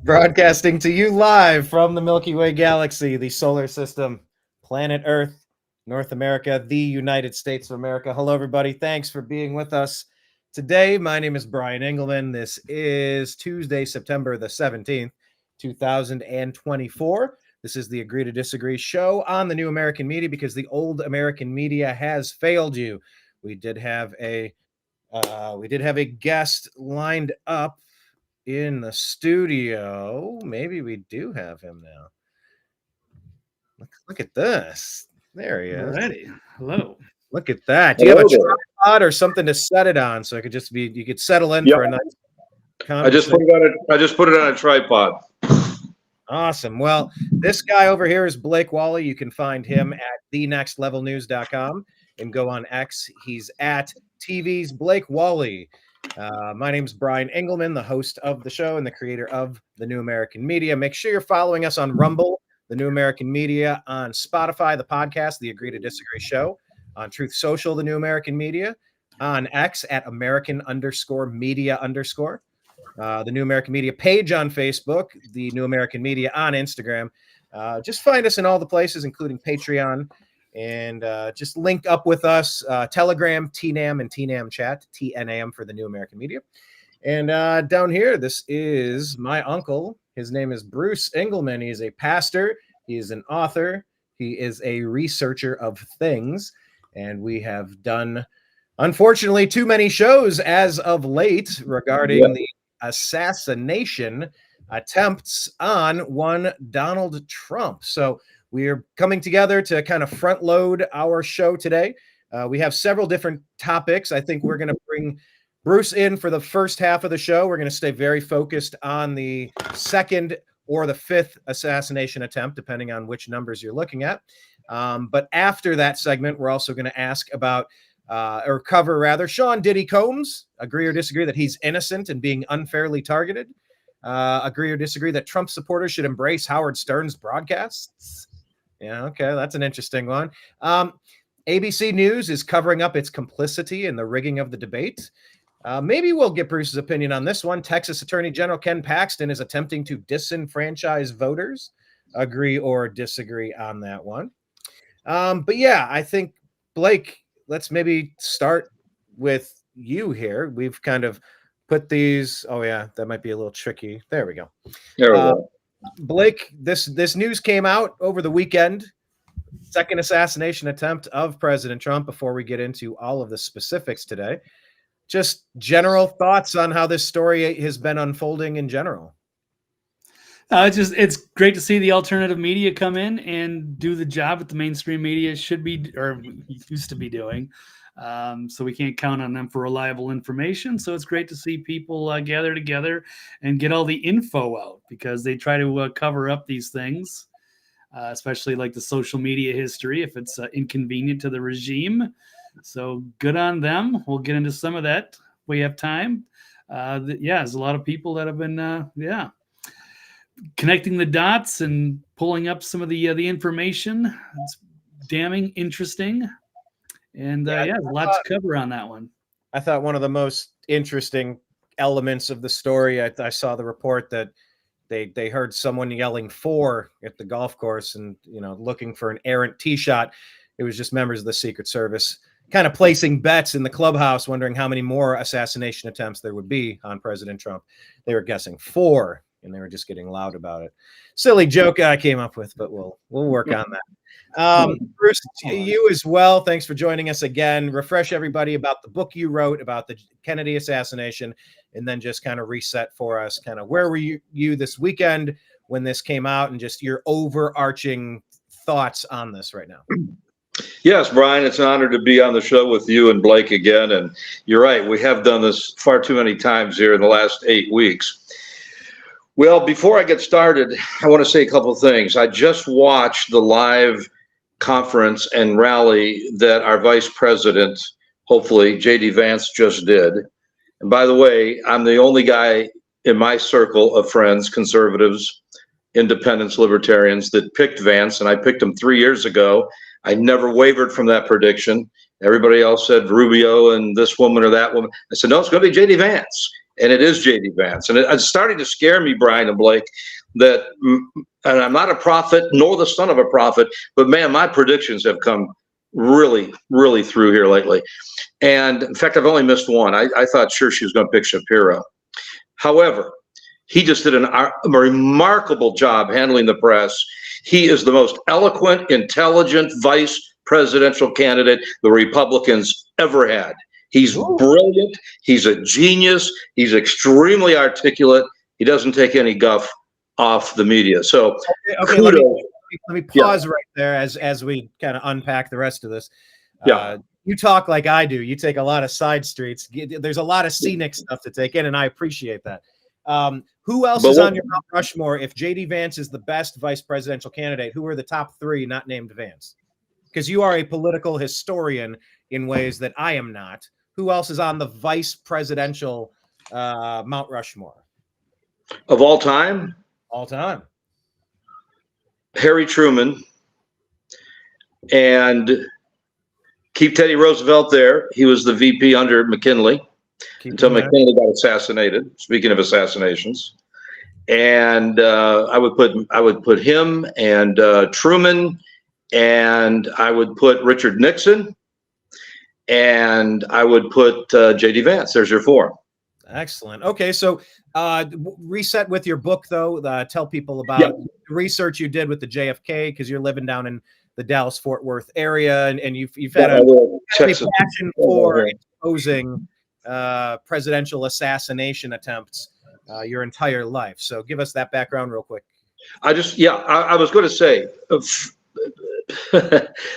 Broadcasting to you live from the Milky Way galaxy, the solar system, planet Earth, North America, the United States of America. Hello, everybody. Thanks for being with us today. My name is Brian Engelman. This is Tuesday, September the 17th, 2024. This is the Agree to Disagree show on the New American Media because the old American media has failed you. We did have a guest lined up in the studio. Maybe we do have him now. Look at this. There he is. Alrighty. Hello. Look at that. Do you have a tripod or something to set it on so it could just be, you could settle in for a nice conversation? I just put it on a tripod. Awesome. Well, this guy over here is Blake Walley. You can find him at thenextlevelnews.com and go on X. He's at TV's Blake Walley. My name is Brian Engelman, the host of the show and the creator of the New American Media. Make sure you're following us on Rumble, the New American Media, on Spotify, the podcast, the Agree to Disagree show, on Truth Social, the New American Media, on X at American_media_, the New American Media page on Facebook, the New American Media on Instagram. Just find us in all the places, including Patreon. And just link up with us, Telegram, TNAM, and TNAM chat, TNAM for the New American Media. And down here, this is my uncle. His name is Bruce Engelman. He is a pastor. He is an author. He is a researcher of things. And we have done, unfortunately, too many shows as of late regarding the assassination attempts on one Donald Trump. So we are coming together to kind of front load our show today. We have several different topics. I think we're going to bring Bruce in for the first half of the show. We're going to stay very focused on the second or the fifth assassination attempt, depending on which numbers you're looking at. But after that segment, we're also going to ask about, or cover rather, Sean Diddy Combs. Agree or disagree that he's innocent and being unfairly targeted? Agree or disagree that Trump supporters should embrace Howard Stern's broadcasts? Yeah, okay, that's an interesting one. ABC News is covering up its complicity in the rigging of the debate. Maybe we'll get Bruce's opinion on this one. Texas Attorney General Ken Paxton is attempting to disenfranchise voters. Agree or disagree on that one? But yeah, I think, Blake, let's maybe start with you here. We've kind of put these. Oh, yeah, that might be a little tricky. There we go. There we go. Blake, this news came out over the weekend. Second assassination attempt of President Trump. Before we get into all of the specifics today, just general thoughts on how this story has been unfolding in general. It's great to see the alternative media come in and do the job that the mainstream media should be or used to be doing. So we can't count on them for reliable information. So it's great to see people gather together and get all the info out because they try to cover up these things, especially like the social media history, if it's inconvenient to the regime. So good on them. We'll get into some of that. We have time. There's a lot of people that have been, connecting the dots and pulling up some of the information. It's damning interesting. And lots to cover on that one. I thought one of the most interesting elements of the story, I saw the report that they heard someone yelling "4" at the golf course and, looking for an errant tee shot. It was just members of the Secret Service kind of placing bets in the clubhouse, wondering how many more assassination attempts there would be on President Trump. They were guessing 4, and they were just getting loud about it. Silly joke I came up with, but we'll work on that. Bruce, you as well. Thanks for joining us again. Refresh everybody about the book you wrote about the Kennedy assassination, and then just kind of reset for us. Kind of where were you this weekend when this came out, and just your overarching thoughts on this right now. Yes, Brian, it's an honor to be on the show with you and Blake again. And you're right, we have done this far too many times here in the last 8 weeks. Well, before I get started, I want to say a couple of things. I just watched the live conference and rally that our vice president, hopefully, J.D. Vance, just did. And by the way, I'm the only guy in my circle of friends, conservatives, independents, libertarians, that picked Vance, and I picked him 3 years ago. I never wavered from that prediction. Everybody else said Rubio and this woman or that woman. I said, no, it's going to be J.D. Vance. and it is J.D. Vance. And it's starting to scare me, Brian and Blake, that, and I'm not a prophet nor the son of a prophet, but man, my predictions have come really, really through here lately. And in fact, I've only missed one. I thought sure she was going to pick Shapiro. However, he just did a remarkable job handling the press. He is the most eloquent, intelligent vice presidential candidate the Republicans ever had. He's brilliant. He's a genius. He's extremely articulate. He doesn't take any guff off the media. So okay, let me pause right there as we kind of unpack the rest of this. You talk like I do. You take a lot of side streets. There's a lot of scenic stuff to take in, and I appreciate that. Who else is on your Mount Rushmore? If J.D. Vance is the best vice presidential candidate, who are the top three not named Vance? Because you are a political historian in ways that I am not. Who else is on the vice presidential Mount Rushmore? Of all time? All time. Harry Truman. And keep Teddy Roosevelt there. He was the VP under McKinley until McKinley got assassinated. Speaking of assassinations. And I would put him and Truman, and I would put Richard Nixon, and I would put J.D. Vance. There's your four. Excellent. Okay, so reset with your book, though. Tell people about the research you did with the JFK, because you're living down in the Dallas-Fort Worth area, and you've had a passion for exposing presidential assassination attempts your entire life. So give us that background real quick. I was going to say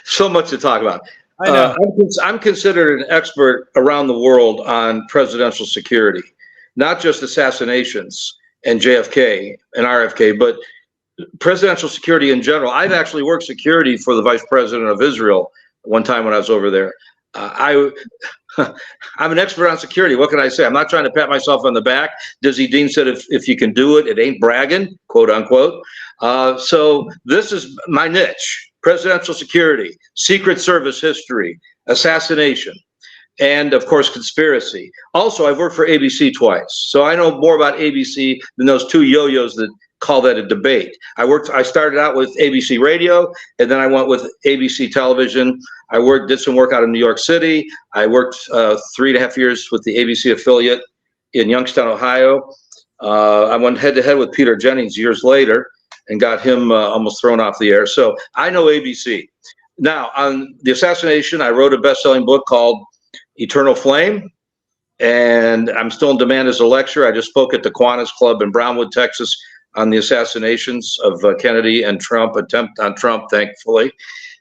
so much to talk about. I know. I'm considered an expert around the world on presidential security, not just assassinations and JFK and RFK, but presidential security in general. I've actually worked security for the vice president of Israel one time when I was over there. I'm an expert on security. What can I say? I'm not trying to pat myself on the back. Dizzy Dean said, if you can do it, it ain't bragging, quote unquote. So this is my niche. Presidential security, Secret Service history, assassination, and of course, conspiracy. Also, I've worked for ABC twice, so I know more about ABC than those two yo-yos that call that a debate. I started out with ABC Radio, and then I went with ABC Television. I did some work out in New York City. I worked 3.5 years with the ABC affiliate in Youngstown, Ohio. I went head-to-head with Peter Jennings years later, and got him almost thrown off the air. So I know ABC. Now, on the assassination, I wrote a best-selling book called Eternal Flame, and I'm still in demand as a lecturer. I just spoke at the Kiwanis Club in Brownwood, Texas, on the assassinations of Kennedy and Trump, attempt on Trump, thankfully.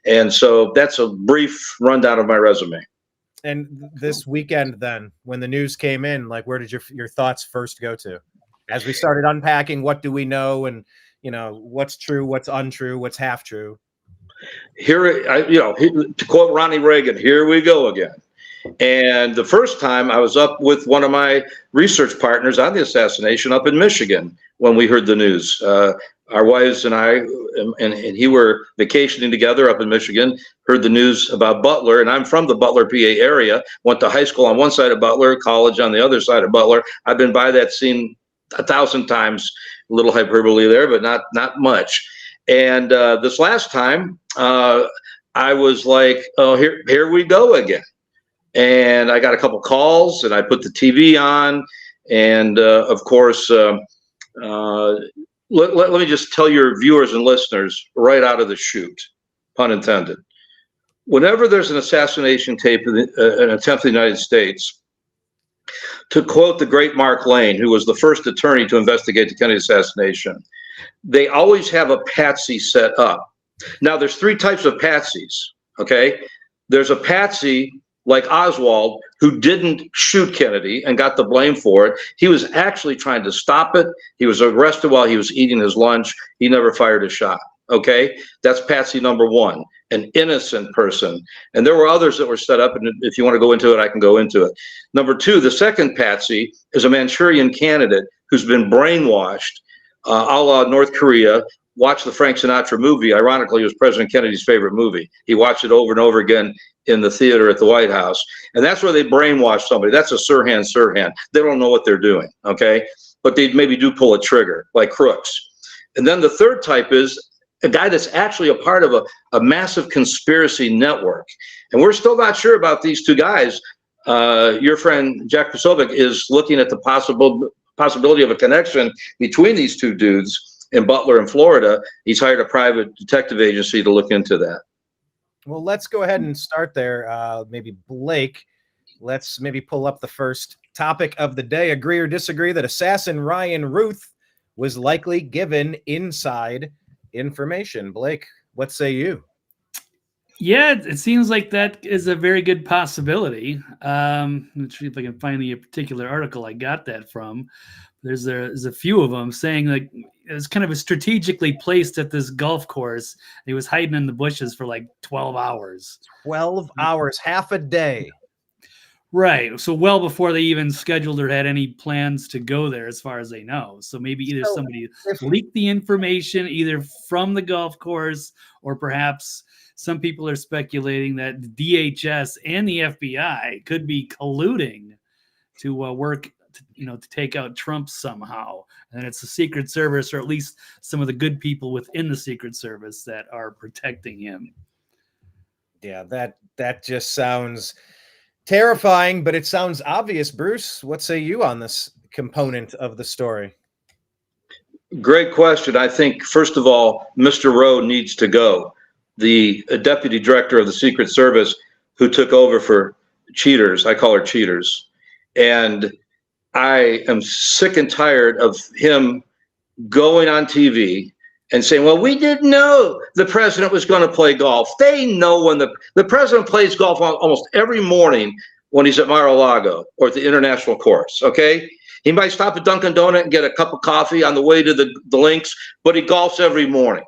And so that's a brief rundown of my resume. And this weekend then, when the news came in, like, where did your thoughts first go to? As we started unpacking, what do we know, and what's true, what's untrue, what's half true. To quote Ronnie Reagan, here we go again. And the first time I was up with one of my research partners on the assassination up in Michigan when we heard the news. Our wives and I and he were vacationing together up in Michigan, heard the news about Butler, and I'm from the Butler, PA area, went to high school on one side of Butler, college on the other side of Butler. I've been by that scene 1,000 times. A little hyperbole there, but not much. And this last time, I was like, oh, here we go again. And I got a couple calls, and I put the TV on, and of course, let me just tell your viewers and listeners right out of the chute, pun intended. Whenever there's an assassination tape, an attempt in the United States, to quote the great Mark Lane, who was the first attorney to investigate the Kennedy assassination, they always have a patsy set up. Now, there's three types of patsies, okay? There's a patsy like Oswald, who didn't shoot Kennedy and got the blame for it. He was actually trying to stop it. He was arrested while he was eating his lunch. He never fired a shot, okay? That's patsy number one, an innocent person. And there were others that were set up, and if you want to go into it, I can go into it. Number two, the second patsy is a Manchurian candidate who's been brainwashed, a la North Korea. Watch the Frank Sinatra movie. Ironically, it was President Kennedy's favorite movie. He watched it over and over again in the theater at the White House. And that's where they brainwash somebody. That's a Sirhan. They don't know what they're doing, okay? But they maybe do pull a trigger, like crooks. And then the third type is a guy that's actually a part of a massive conspiracy network. And we're still not sure about these two guys. Your friend Jack Posobiec is looking at the possibility of a connection between these two dudes in Butler and Florida. He's hired a private detective agency to look into that. Well, let's go ahead and start there. Maybe Blake, let's maybe pull up the first topic of the day. Agree or disagree that assassin Ryan Routh was likely given inside information? Blake, what say you? Yeah, it seems like that is a very good possibility. Let's see if I can find the particular article I got that from. There's a few of them saying like it was kind of strategically placed at this golf course. He was hiding in the bushes for like 12 hours. 12 hours, half a day. Right. So well before they even scheduled or had any plans to go there, as far as they know. So maybe either somebody leaked the information either from the golf course, or perhaps some people are speculating that the DHS and the FBI could be colluding to work, to take out Trump somehow. And it's the Secret Service, or at least some of the good people within the Secret Service, that are protecting him. Yeah, that just sounds terrifying, but it sounds obvious. Bruce, what say you on this component of the story? Great question. I think, first of all, Mr. Rowe needs to go. The deputy director of the Secret Service who took over for cheaters, I call her cheaters. And I am sick and tired of him going on TV and saying, well, we didn't know the president was going to play golf. They know when the president plays golf almost every morning when he's at Mar-a-Lago or at the international course, okay? He might stop at Dunkin' Donut and get a cup of coffee on the way to the links, but he golfs every morning.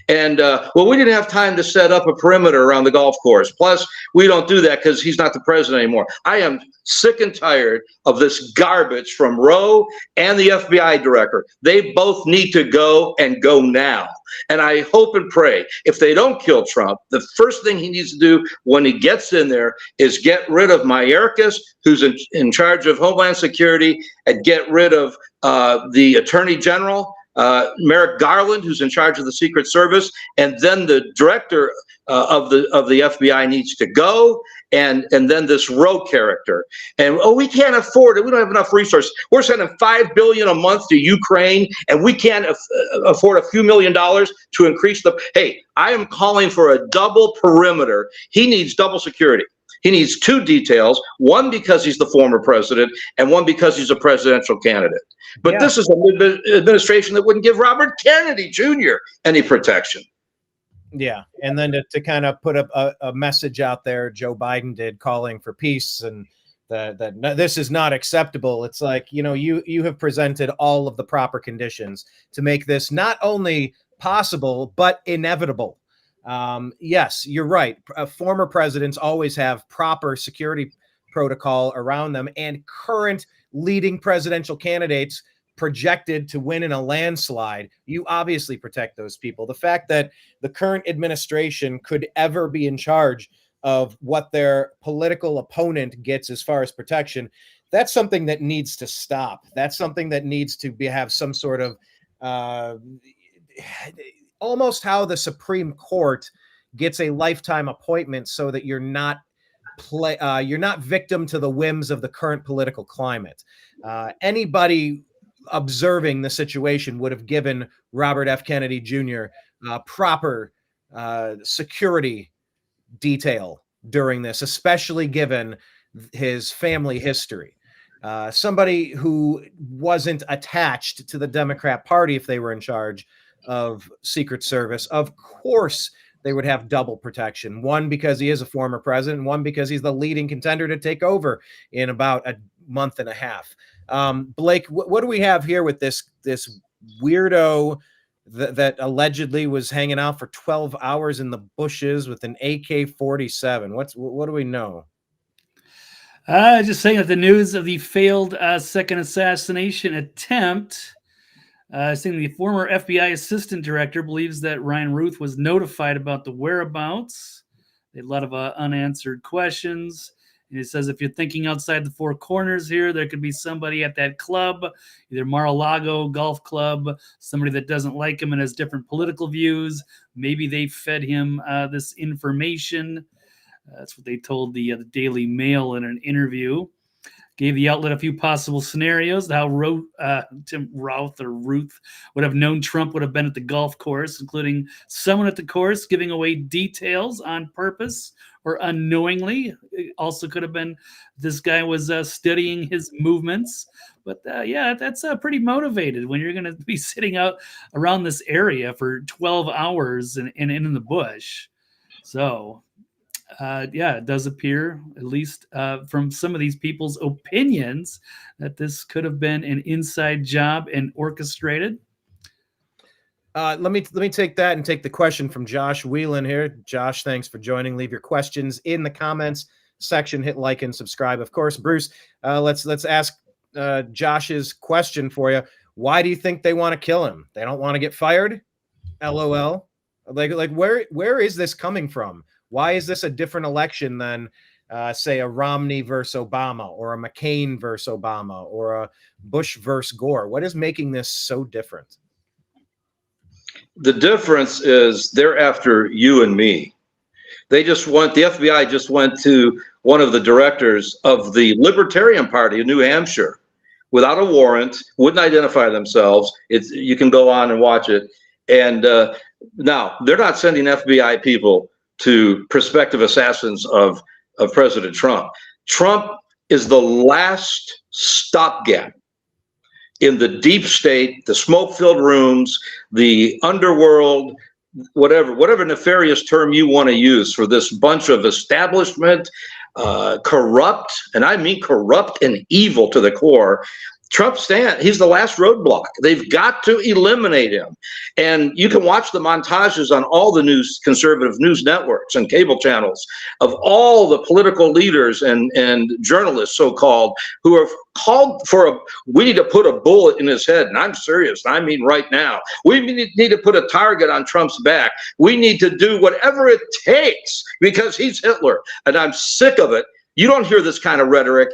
And, well, we didn't have time to set up a perimeter around the golf course. Plus, we don't do that because he's not the president anymore. I am sick and tired of this garbage from Rowe and the FBI director. They both need to go, and go now. And I hope and pray if they don't kill Trump, the first thing he needs to do when he gets in there is get rid of Mayorkas, who's in charge of Homeland Security, and get rid of the Attorney General, Merrick Garland, who's in charge of the Secret Service, and then the director of the FBI needs to go, and then this Rowe character. And we can't afford it. We don't have enough resources. We're sending $5 billion a month to Ukraine, and we can't afford a few $1 million to increase the. Hey, I am calling for a double perimeter. He needs double security. He needs two details, one because he's the former president and one because he's a presidential candidate. But this is an administration that wouldn't give Robert Kennedy Jr. any protection. Yeah, and then to kind of put a message out there, Joe Biden did, calling for peace and that this is not acceptable. It's like, you have presented all of the proper conditions to make this not only possible, but inevitable. Yes, you're right. Former presidents always have proper security protocol around them, and current leading presidential candidates projected to win in a landslide, you obviously protect those people. The fact that the current administration could ever be in charge of what their political opponent gets as far as protection, that's something that needs to stop. That's something that needs to have some sort of almost how the Supreme Court gets a lifetime appointment so that you're not victim to the whims of the current political climate. Anybody observing the situation would have given Robert F. Kennedy Jr. Proper security detail during this, especially given his family history. Somebody who wasn't attached to the Democrat Party if they were in charge of Secret Service, of course they would have double protection. One, because he is a former president, one, because he's the leading contender to take over in about a month and a half. Blake, what do we have here with this weirdo that allegedly was hanging out for 12 hours in the bushes with an AK-47? What do we know? Just saying that the news of the failed second assassination attempt, saying the former FBI assistant director believes that Ryan Routh was notified about the whereabouts A lot of unanswered questions. And it says, if you're thinking outside the four corners here, there could be somebody at that club, either Mar-a-Lago Golf Club, somebody that doesn't like him and has different political views. Maybe they fed him this information. That's what they told the Daily Mail in an interview. Gave the outlet a few possible scenarios, how Tim Routh or Ruth would have known Trump would have been at the golf course, including someone at the course giving away details on purpose or unknowingly. It also could have been this guy was studying his movements. But yeah, that's pretty motivated when you're going to be sitting out around this area for 12 hours and in the bush. So yeah, it does appear, at least from some of these people's opinions, that this could have been an inside job and orchestrated. Let me take that and take the question from Josh Whelan here. Josh, thanks for joining. Leave your questions in the comments section. Hit like and subscribe. Of course, Bruce, let's ask Josh's question for you. Why do you think they want to kill him? They don't want to get fired? LOL. Like where is this coming from? Why is this a different election than, say, a Romney versus Obama or a McCain versus Obama or a Bush versus Gore? What is making this so different? The difference is they're after you and me. The FBI just went to one of the directors of the Libertarian Party in New Hampshire without a warrant, wouldn't identify themselves. You can go on and watch it. And now they're not sending FBI people to prospective assassins of President Trump. Trump is the last stopgap in the deep state, the smoke-filled rooms, the underworld, whatever nefarious term you want to use for this bunch of establishment, corrupt, and I mean corrupt and evil to the core. He's the last roadblock. They've got to eliminate him. And you can watch the montages on all the conservative news networks and cable channels of all the political leaders and journalists, so-called, who have called for we need to put a bullet in his head. And I'm serious. I mean, right now, we need to put a target on Trump's back. We need to do whatever it takes because he's Hitler. And I'm sick of it. You don't hear this kind of rhetoric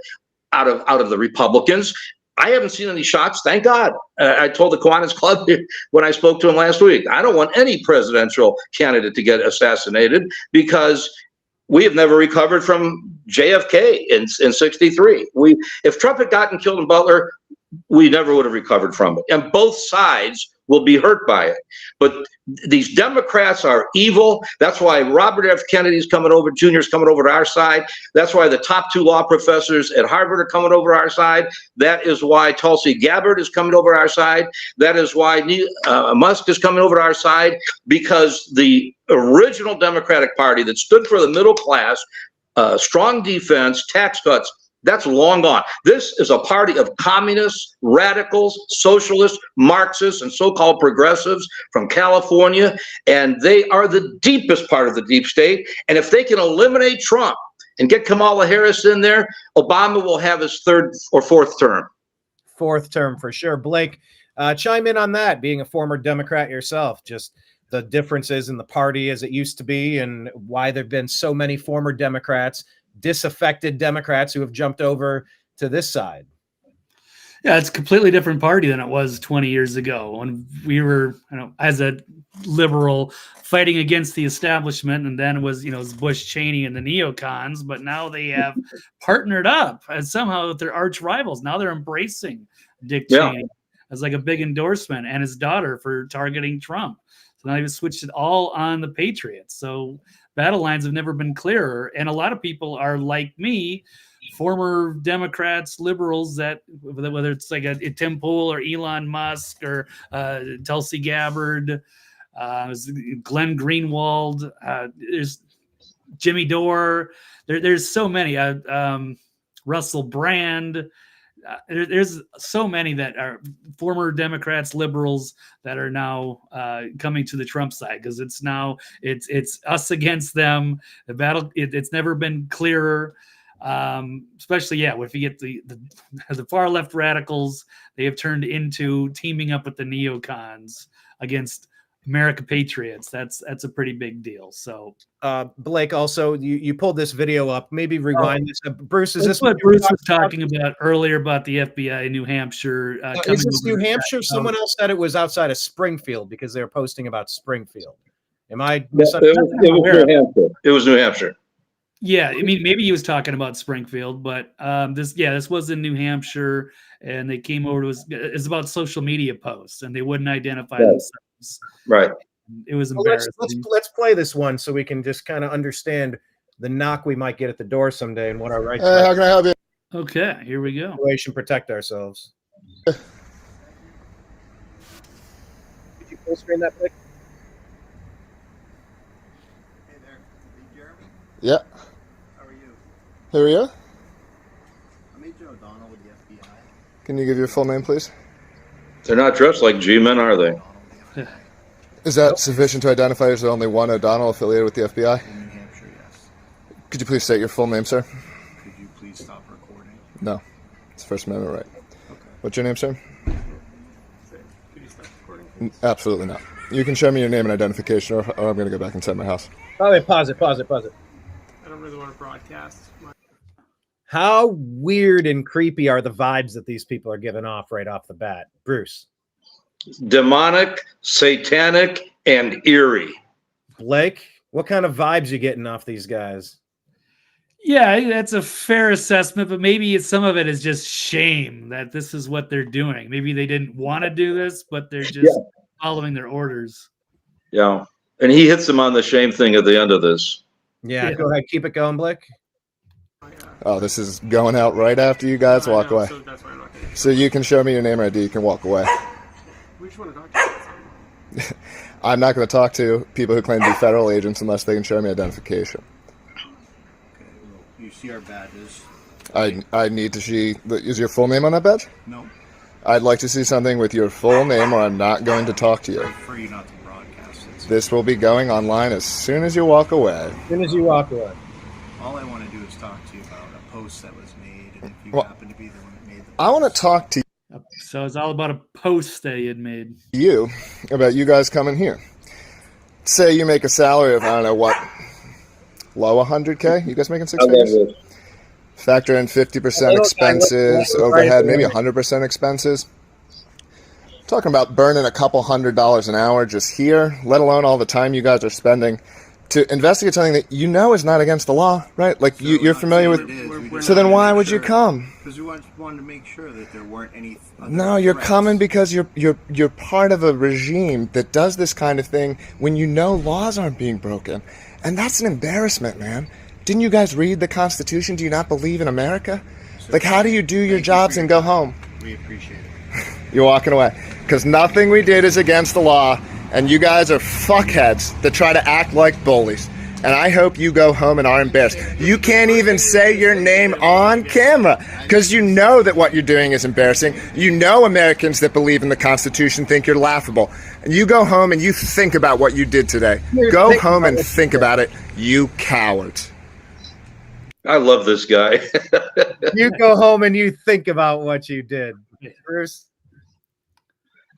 out of the Republicans. I haven't seen any shots, thank God. I told the Kiwanis Club when I spoke to him last week, I don't want any presidential candidate to get assassinated because we have never recovered from JFK in 63. If Trump had gotten killed in Butler, we never would have recovered from it. And both sides will be hurt by it. But these Democrats are evil. That's why Robert F. Kennedy's coming over, Jr. is coming over to our side. That's why the top two law professors at Harvard are coming over to our side. That is why Tulsi Gabbard is coming over to our side. That is why Musk is coming over to our side, because the original Democratic Party that stood for the middle class, strong defense, tax cuts, that's long gone. This is a party of communists, radicals, socialists, Marxists, and so-called progressives from California, and they are the deepest part of the deep state. And if they can eliminate Trump and get Kamala Harris in there, Obama will have his third or fourth term. Fourth term for sure. Blake, chime in on that, being a former Democrat yourself, just the differences in the party as it used to be and why there have been so many former Democrats, disaffected Democrats who have jumped over to this side. Yeah, it's a completely different party than it was 20 years ago when we were, as a liberal fighting against the establishment, and then it was, it was Bush, Cheney, and the neocons. But now they have partnered up and somehow they're arch rivals. Now they're embracing Dick Cheney as like a big endorsement, and his daughter for targeting Trump. So now they've switched it all on the Patriots. So battle lines have never been clearer. And a lot of people are like me, former Democrats, liberals, that whether it's like a Tim Pool or Elon Musk or Tulsi Gabbard, Glenn Greenwald, there's Jimmy Dore, there's so many, Russell Brand. There's so many that are former Democrats, liberals that are now coming to the Trump side, because it's us against them. The battle, it's never been clearer. Especially, if you get the far left radicals, they have turned into teaming up with the neocons against America Patriots. That's a pretty big deal. So Blake, also you pulled this video up. Maybe rewind this. Bruce, is this what Bruce was talking about earlier about the FBI in New Hampshire? Is this New Hampshire? Someone else said it was outside of Springfield because they were posting about Springfield. Am I misunderstanding? It was New Hampshire. Yeah, I mean, maybe he was talking about Springfield, but this was in New Hampshire, and they came over to us. It's about social media posts, and they wouldn't identify themselves. Right. It was embarrassing. Let's play this one so we can just kind of understand the knock we might get at the door someday and what our rights are. How can I help you? Okay, here we go. Protect ourselves. Could you full screen that, Blake? Hey there, are you Jeremy? Yeah. How are you? Who are you? I'm Agent O'Donnell with the FBI. Can you give your full name, please? They're not dressed like G-men, are they? Is that sufficient to identify as the only one O'Donnell affiliated with the FBI? In New Hampshire, yes. Could you please state your full name, sir? Could you please stop recording? No. It's First Amendment right. Okay. What's your name, sir? Could you stop recording, please? Absolutely not. You can show me your name and identification, or I'm going to go back inside my house. Oh, wait, pause it. I don't really want to broadcast. How weird and creepy are the vibes that these people are giving off right off the bat? Bruce. Demonic, satanic, and eerie. Blake, what kind of vibes you getting off these guys? Yeah, that's a fair assessment, but maybe some of it is just shame that this is what they're doing. Maybe they didn't want to do this, but they're just following their orders. Yeah. And he hits them on the shame thing at the end of this. Yeah, go ahead. Keep it going, Blake. Oh, this is going out right after you guys walk away. So that's why I'm not going to. So you can show me your name and ID, you can walk away. We just want to talk to you. I'm not going to talk to people who claim to be federal agents unless they can show me identification. Okay, well, you see our badges. I need to see... Is your full name on that badge? No. I'd like to see something with your full name or I'm not going to talk to you. I prefer you not to broadcast it. This will be going online as soon as you walk away. As soon as you walk away. All I want to do is talk to you about a post that was made, and if you happen to be the one that made the post. I want to talk to So it's all about a post that he had made. you about you guys coming here. Say you make a salary of, I don't know what, low 100K? You guys making six figures? Factor in 50% expenses, overhead, maybe 100% expenses. Talking about burning a couple $100 an hour just here, let alone all the time you guys are spending to investigate something that you know is not against the law, right? Like you're familiar with. So then why would you come? Because we wanted to make sure that there weren't any. No, you're coming because you're part of a regime that does this kind of thing when you know laws aren't being broken, and that's an embarrassment, man. Didn't you guys read the Constitution? Do you not believe in America? Like, how do you do your jobs and go home? We appreciate it. You're walking away because nothing we did is against the law. And you guys are fuckheads that try to act like bullies. And I hope you go home and are embarrassed. You can't even say your name on camera because you know that what you're doing is embarrassing. You know Americans that believe in the Constitution think you're laughable. And you go home and you think about what you did today. Go home and think about it, you cowards. I love this guy. You go home and you think about what you did. Bruce?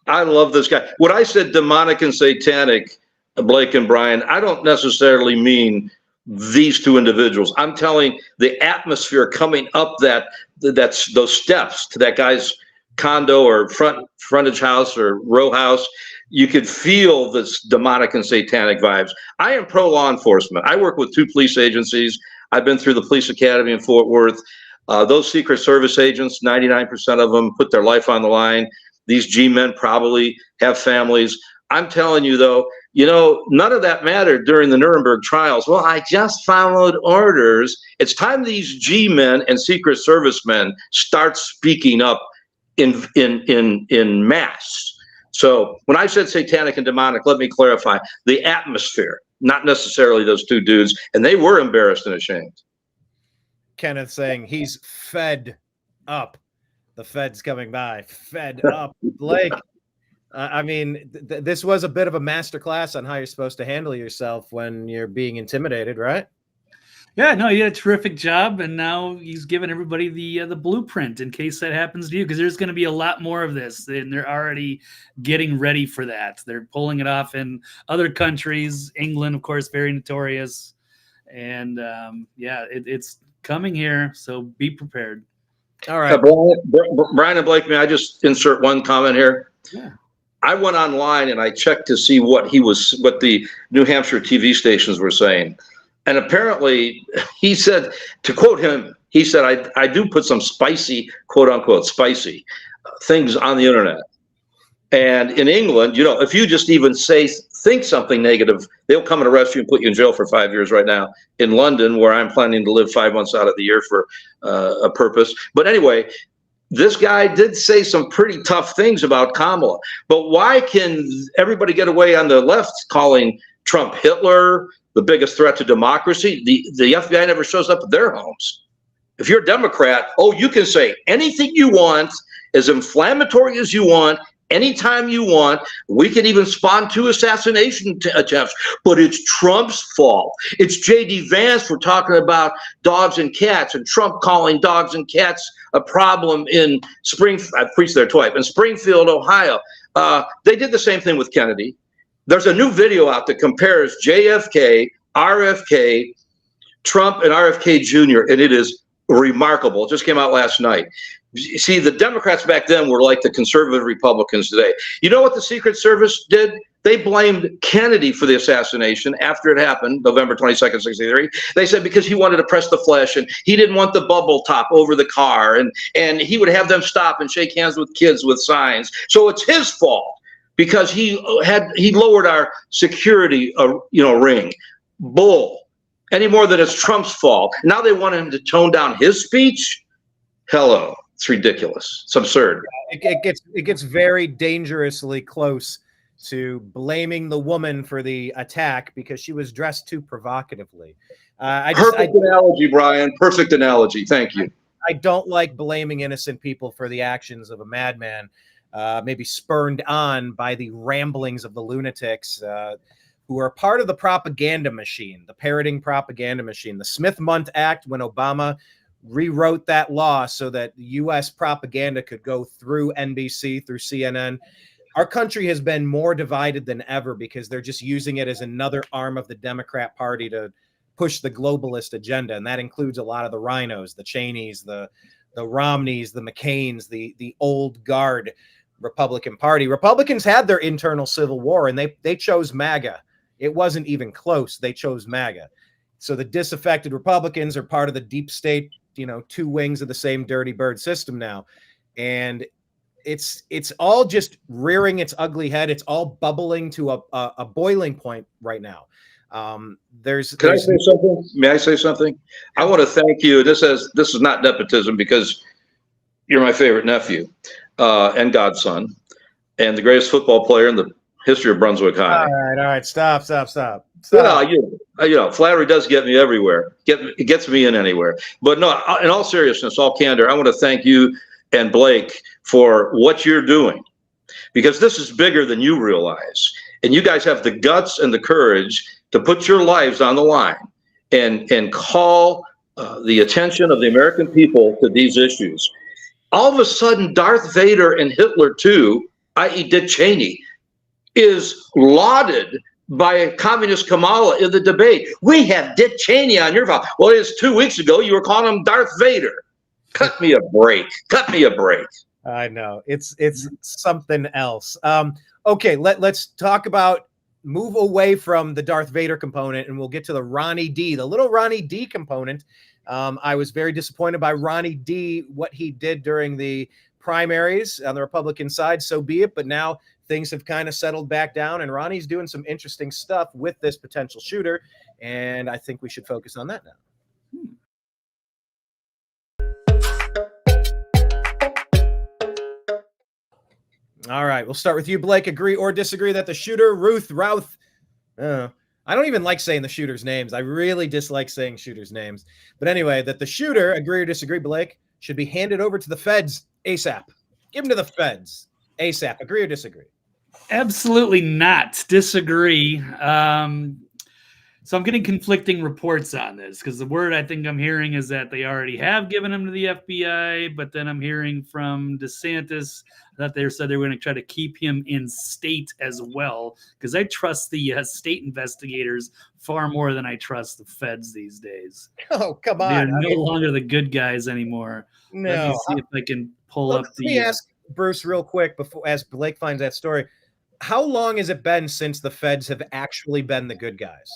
I love this guy. When I said demonic and satanic, Blake and Brian, I don't necessarily mean these two individuals. I'm telling the atmosphere coming up that's those steps to that guy's condo or frontage house or row house. You could feel this demonic and satanic vibes. I am pro law enforcement. I work with 2 police agencies. I've been through the police academy in Fort Worth. Those Secret Service agents, 99% of them put their life on the line. These G-men probably have families. I'm telling you, though, none of that mattered during the Nuremberg trials. Well, I just followed orders. It's time these G-men and Secret Service men start speaking up in mass. So when I said satanic and demonic, let me clarify the atmosphere, not necessarily those 2 dudes. And they were embarrassed and ashamed. Kenneth saying he's fed up. The Fed's coming by. Fed up. Blake, I mean, this was a bit of a masterclass on how you're supposed to handle yourself when you're being intimidated, right? Yeah, no, he did a terrific job, and now he's giving everybody the blueprint in case that happens to you, because there's going to be a lot more of this, and they're already getting ready for that. They're pulling it off in other countries. England, of course, very notorious, and it's coming here, so be prepared. All right, Brian and Blake, may I just insert one comment here? Yeah. I went online and I checked to see what the New Hampshire TV stations were saying. And apparently he said, to quote him, he said, I do put some spicy, quote unquote, spicy things on the internet. And in England, if you just even think something negative, they'll come and arrest you and put you in jail for 5 years right now. In London, where I'm planning to live 5 months out of the year for a purpose. But anyway, this guy did say some pretty tough things about Kamala. But why can everybody get away on the left calling Trump Hitler, the biggest threat to democracy? The FBI never shows up at their homes. If you're a Democrat, you can say anything you want, as inflammatory as you want, anytime you want. We can even spawn 2 assassination attempts, but it's Trump's fault. It's J.D. Vance for talking about dogs and cats, and Trump calling dogs and cats a problem in Springfield. I preached there twice, in Springfield, Ohio. They did the same thing with Kennedy. There's a new video out that compares JFK, RFK, Trump, and RFK Jr., and it is remarkable. It just came out last night. See, the Democrats back then were like the conservative Republicans today. You know what the Secret Service did? They blamed Kennedy for the assassination after it happened, November 22nd, 1963. They said because he wanted to press the flesh and he didn't want the bubble top over the car, and he would have them stop and shake hands with kids with signs. So it's his fault because he lowered our security ring. Bull. Any more than it's Trump's fault. Now they want him to tone down his speech? Hello. It's ridiculous. It's absurd. It gets very dangerously close to blaming the woman for the attack because she was dressed too provocatively. Perfect analogy, Brian. Perfect analogy. Thank you. I don't like blaming innocent people for the actions of a madman, maybe spurned on by the ramblings of the lunatics who are part of the propaganda machine, the parroting propaganda machine. The Smith-Mundt Act, when Obama rewrote that law so that U.S. propaganda could go through NBC, through CNN. Our country has been more divided than ever because they're just using it as another arm of the Democrat Party to push the globalist agenda. And that includes a lot of the rhinos, the Cheneys, the Romneys, the McCains, the old guard Republican Party. Republicans had their internal civil war and they chose MAGA. It wasn't even close. They chose MAGA. So the disaffected Republicans are part of the deep state, 2 wings of the same dirty bird system now. And it's all just rearing its ugly head. It's all bubbling to a boiling point right now. Can I say something? May I say something? I want to thank you. This is not nepotism because you're my favorite nephew and godson and the greatest football player in the history of Brunswick High. All right. Stop. Flattery does get me everywhere. It gets me in anywhere. But no, in all seriousness, all candor, I want to thank you and Blake for what you're doing, because this is bigger than you realize. And you guys have the guts and the courage to put your lives on the line and call the attention of the American people to these issues. All of a sudden, Darth Vader and Hitler too, i.e. Dick Cheney, is lauded by communist Kamala in the debate. We have Dick Cheney on your file. Well, it was 2 weeks ago. You were calling him Darth Vader. Cut me a break. I know. It's something else. Okay, let's talk about, move away from the Darth Vader component, and we'll get to the Ronnie D, the little Ronnie D component. I was very disappointed by Ronnie D, what he did during the primaries on the Republican side, so be it. But now things have kind of settled back down, and Ronnie's doing some interesting stuff with this potential shooter, and I think we should focus on that now. All right, we'll start with you, Blake. Agree or disagree that the shooter, Routh, I don't even like saying the shooter's names. I really dislike saying shooters' names. But anyway, that the shooter, agree or disagree, Blake, should be handed over to the feds ASAP. Give him to the feds ASAP. Agree or disagree? Absolutely not. Disagree. So I'm getting conflicting reports on this because the word I think I'm hearing is that they already have given him to the FBI, but then I'm hearing from DeSantis that they said they were going to try to keep him in state as well, because I trust the state investigators far more than I trust the feds these days. Oh, come on. They're no longer the good guys anymore. No. Let me see if I can pull up the... Let me ask Bruce real quick before, as Blake finds that story. How long has it been since the feds have actually been the good guys?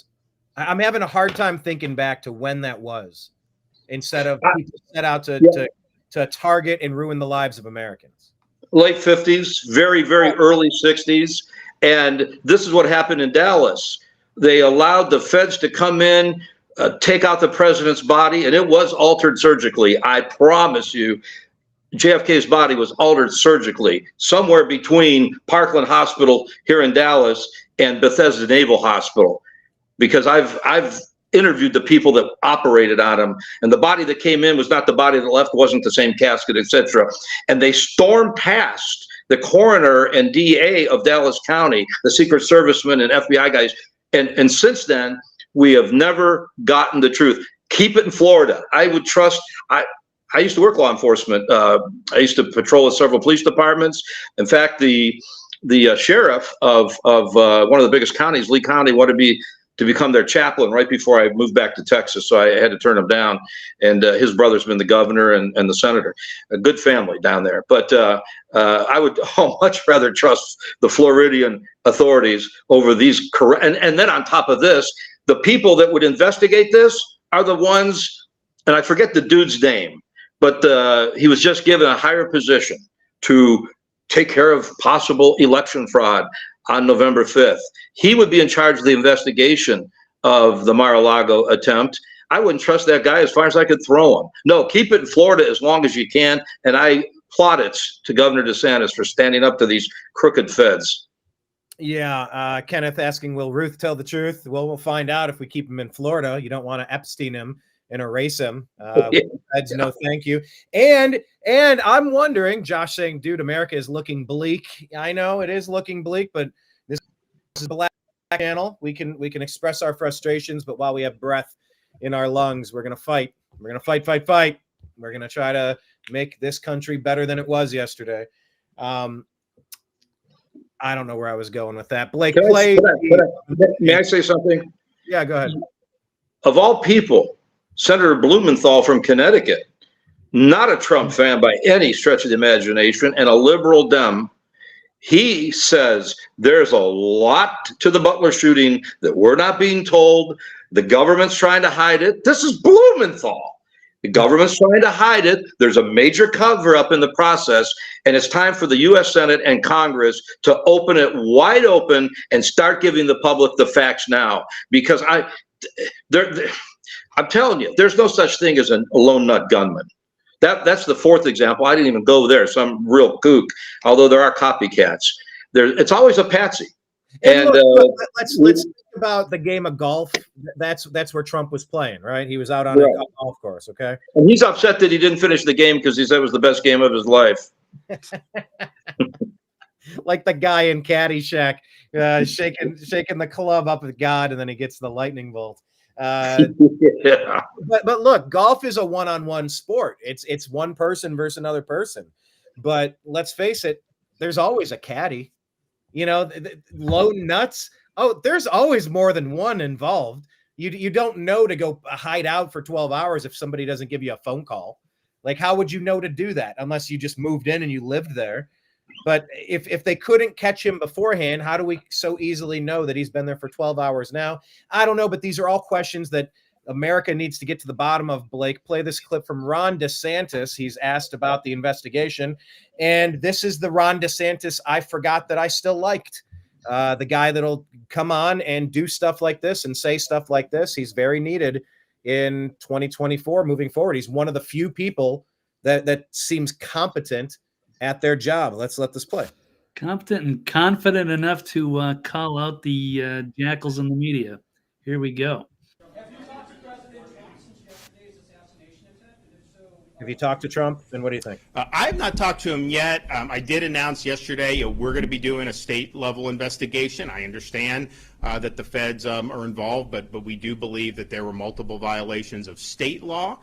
I'm having a hard time thinking back to when that was, instead of people set out to target and ruin the lives of Americans. Late 50s, very, very early 60s. And this is what happened in Dallas. They allowed the feds to come in, take out the president's body, and it was altered surgically. I promise you, JFK's body was altered surgically somewhere between Parkland Hospital here in Dallas and Bethesda Naval Hospital, because I've interviewed the people that operated on him, and the body that came in was not the body that left, wasn't the same casket, etc. And they stormed past the coroner and DA of Dallas County, the Secret Servicemen and FBI guys, and since then we have never gotten the truth. Keep it in Florida. I would trust. I used to work law enforcement. I used to patrol with several police departments. In fact, the sheriff of one of the biggest counties, Lee County, wanted me to become their chaplain right before I moved back to Texas, so I had to turn him down. And his brother's been the governor and the senator. A good family down there. But I would much rather trust the Floridian authorities over these. And then on top of this, the people that would investigate this are the ones, and I forget the dude's name, but he was just given a higher position to take care of possible election fraud on November 5th. He would be in charge of the investigation of the Mar-a-Lago attempt. I wouldn't trust that guy as far as I could throw him. No, keep it in Florida as long as you can. And I plaudits to Governor DeSantis for standing up to these crooked feds. Yeah, Kenneth asking, will Ruth tell the truth? Well, we'll find out if we keep him in Florida. You don't want to Epstein him and erase him. Feds, no thank you. And I'm wondering, Josh saying, dude, America is looking bleak. I know it is looking bleak, but this is the Black Channel. We can express our frustrations, but while we have breath in our lungs, we're gonna fight. We're gonna fight. We're gonna try to make this country better than it was yesterday. I don't know where I was going with that. Blake, may I say something? Yeah, go ahead. Of all people, Senator Blumenthal from Connecticut, not a Trump fan by any stretch of the imagination, and a liberal Dem, he says there's a lot to the Butler shooting that we're not being told. The government's trying to hide it. This is Blumenthal. The government's trying to hide it. There's a major cover-up in the process, and it's time for the U.S. Senate and Congress to open it wide open and start giving the public the facts now. Because I'm telling you, there's no such thing as a lone nut gunman. That's the fourth example. I didn't even go there. Some real kook, although there are copycats. It's always a patsy. And let's think about the game of golf. That's where Trump was playing, right? He was out on a golf course, okay? And he's upset that he didn't finish the game because he said it was the best game of his life. Like the guy in Caddyshack, shaking the club up at God, and then he gets the lightning bolt. Yeah. But look, golf is a one-on-one sport. It's one person versus another person. But let's face it, there's always a caddy. You know, lone nuts. Oh, there's always more than one involved. You don't know to go hide out for 12 hours if somebody doesn't give you a phone call. Like, how would you know to do that unless you just moved in and you lived there? But if they couldn't catch him beforehand, how do we so easily know that he's been there for 12 hours now? I don't know, but these are all questions that America needs to get to the bottom of. Blake, play this clip from Ron DeSantis. He's asked about the investigation, and this is the Ron DeSantis I forgot that I still liked. The guy that'll come on and do stuff like this and say stuff like this. He's very needed in 2024 moving forward. He's one of the few people that seems competent at their job. Let's let this play. Competent and confident enough to call out the jackals in the media. Here we go. Have you talked to President Trump since yesterday's assassination attempt? And if so, Have you talked to Trump? And what do you think? I have not talked to him yet. I did announce yesterday we're going to be doing a state-level investigation. I understand that the feds are involved, but we do believe that there were multiple violations of state law.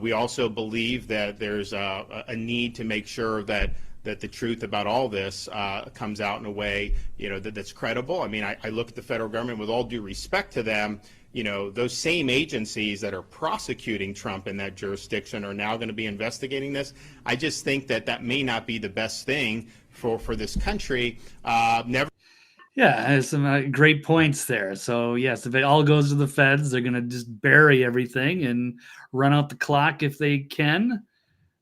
We also believe that there's a need to make sure that the truth about all this comes out in a way, that's credible. I mean, I look at the federal government with all due respect to them. Those same agencies that are prosecuting Trump in that jurisdiction are now going to be investigating this. I just think that may not be the best thing for this country. Yeah, there's some great points there. So, yes, if it all goes to the feds, they're going to just bury everything and run out the clock if they can,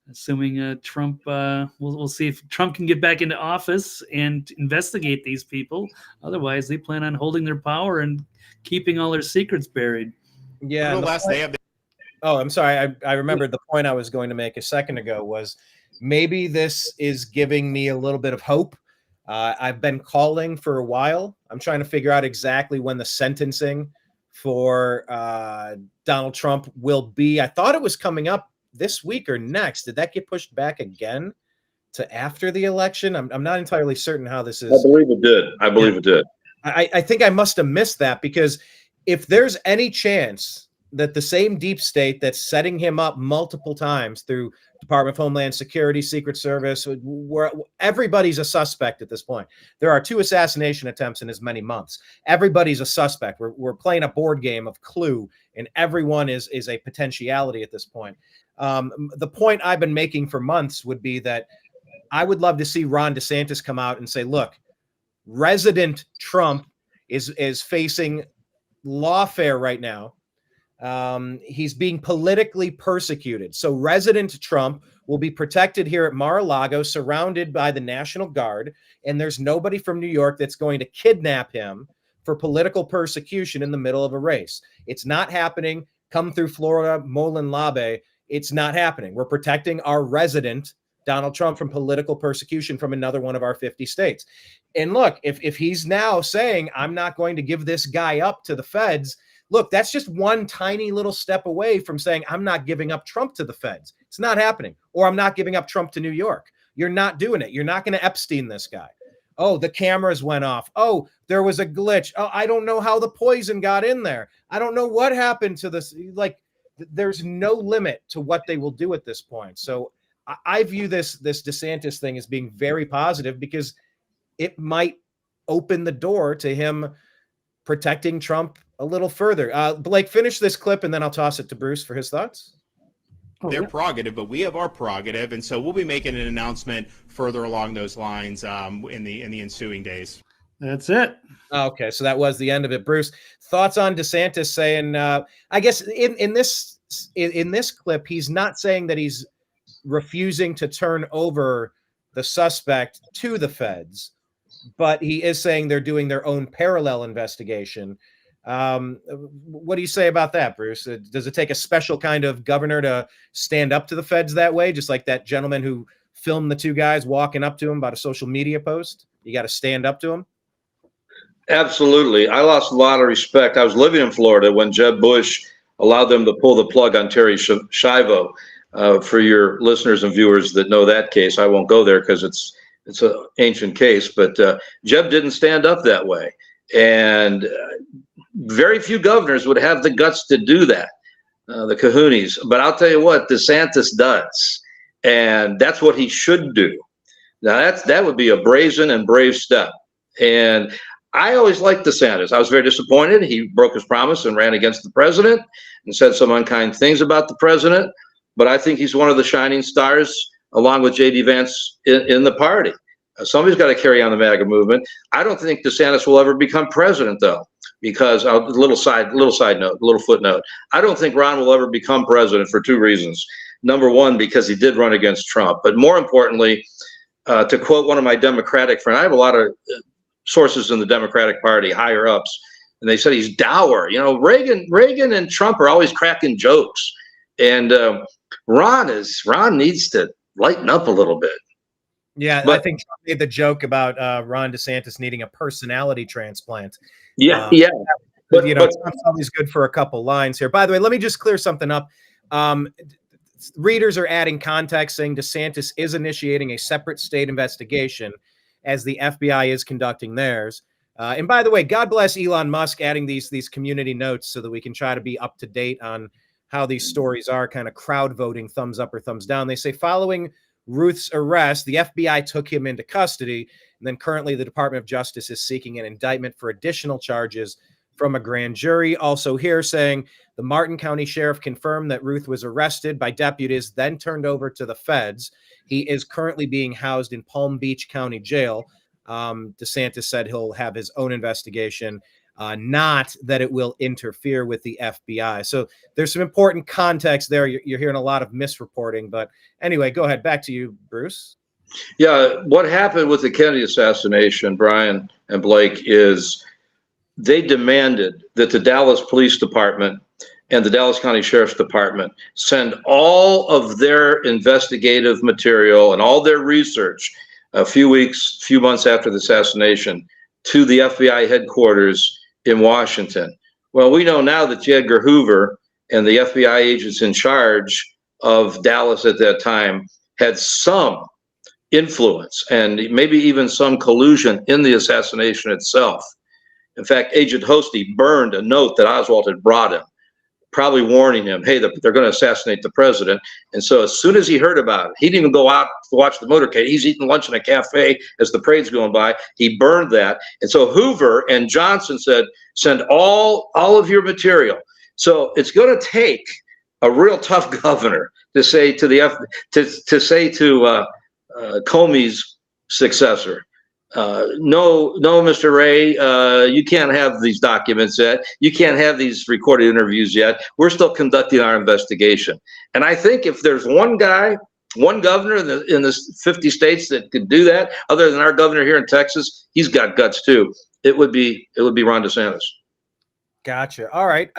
assuming Trump, we'll see if Trump can get back into office and investigate these people. Otherwise, they plan on holding their power and keeping all their secrets buried. Yeah. I'm sorry. I remembered the point I was going to make a second ago was maybe this is giving me a little bit of hope. I've been calling for a while. I'm trying to figure out exactly when the sentencing for Donald Trump will be. I thought it was coming up this week or next. Did that get pushed back again to after the election? I'm not entirely certain how this is. I believe it did. I think I must have missed that, because if there's any chance that the same deep state that's setting him up multiple times through Department of Homeland Security, Secret Service, where everybody's a suspect at this point. There are 2 assassination attempts in as many months. Everybody's a suspect. We're playing a board game of Clue, and everyone is a potentiality at this point. The point I've been making for months would be that I would love to see Ron DeSantis come out and say, look, resident Trump is facing lawfare right now. He's being politically persecuted. So resident Trump will be protected here at Mar-a-Lago, surrounded by the National Guard, and there's nobody from New York that's going to kidnap him for political persecution in the middle of a race. It's not happening. Come through Florida, Molin Labe. It's not happening. We're protecting our resident Donald Trump from political persecution from another one of our 50 states. And look, if he's now saying, I'm not going to give this guy up to the feds, look, that's just one tiny little step away from saying, I'm not giving up Trump to the feds. It's not happening. Or I'm not giving up Trump to New York. You're not doing it. You're not going to Epstein this guy. Oh, the cameras went off. Oh, there was a glitch. Oh, I don't know how the poison got in there. I don't know what happened to this. Like, there's no limit to what they will do at this point. So I view this DeSantis thing as being very positive, because it might open the door to him protecting Trump a little further. Blake, finish this clip, and then I'll toss it to Bruce for his thoughts. Their prerogative, but we have our prerogative, and so we'll be making an announcement further along those lines in the ensuing days. That's it. Okay, so that was the end of it. Bruce, thoughts on DeSantis saying? I guess in this clip, he's not saying that he's refusing to turn over the suspect to the feds, but he is saying they're doing their own parallel investigation. What do you say about that, Bruce? Does it take a special kind of governor to stand up to the feds that way? Just like that gentleman who filmed the 2 guys walking up to him about a social media post. You got to stand up to him. Absolutely. I lost a lot of respect. I was living in Florida when Jeb Bush allowed them to pull the plug on Terry Schiavo. For your listeners and viewers that know that case, I won't go there because it's an ancient case, but Jeb didn't stand up that way. And very few governors would have the guts to do that, the kahunas. But I'll tell you what, DeSantis does. And that's what he should do. Now, that would be a brazen and brave step. And I always liked DeSantis. I was very disappointed. He broke his promise and ran against the president and said some unkind things about the president. But I think he's one of the shining stars, along with J.D. Vance, in the party. Somebody's got to carry on the MAGA movement. I don't think DeSantis will ever become president, though, because a little side note, a little footnote. I don't think Ron will ever become president for 2 reasons. Number one, because he did run against Trump. But more importantly, to quote one of my Democratic friends, I have a lot of sources in the Democratic Party, higher ups, and they said he's dour. Reagan and Trump are always cracking jokes. And Ron needs to lighten up a little bit. Yeah, but I think Trump made the joke about Ron DeSantis needing a personality transplant. Yeah. But Trump's always good for a couple lines here. By the way, let me just clear something up. readers are adding context saying DeSantis is initiating a separate state investigation as the FBI is conducting theirs. And by the way, God bless Elon Musk adding these community notes so that we can try to be up to date on how these stories are, kind of crowd voting, thumbs up or thumbs down. They say following Routh's arrest, the FBI took him into custody, and then currently the Department of Justice is seeking an indictment for additional charges from a grand jury. Also here saying the Martin County Sheriff confirmed that Routh was arrested by deputies, then turned over to the feds. He is currently being housed in Palm Beach County Jail. DeSantis said he'll have his own investigation, not that it will interfere with the FBI. So there's some important context there. You're hearing a lot of misreporting, but anyway, go ahead. Back to you, Bruce. Yeah, what happened with the Kennedy assassination, Brian and Blake, is they demanded that the Dallas Police Department and the Dallas County Sheriff's Department send all of their investigative material and all their research a few months after the assassination to the FBI headquarters in Washington. Well, we know now that J. Edgar Hoover and the FBI agents in charge of Dallas at that time had some influence and maybe even some collusion in the assassination itself. In fact, Agent Hosty burned a note that Oswald had brought him, probably warning him, hey, they're going to assassinate the president. And so as soon as he heard about it, he didn't even go out to watch the motorcade. He's eating lunch in a cafe as the parade's going by. He burned that. And so Hoover and Johnson said, send all of your material. So it's going to take a real tough governor to say to Comey's successor, no, Mr. Ray, you can't have these documents yet. You can't have these recorded interviews yet. We're still conducting our investigation. And I think if there's one governor in the 50 states that could do that, other than our governor here in Texas, he's got guts too. It would be Ron DeSantis. Gotcha. All right.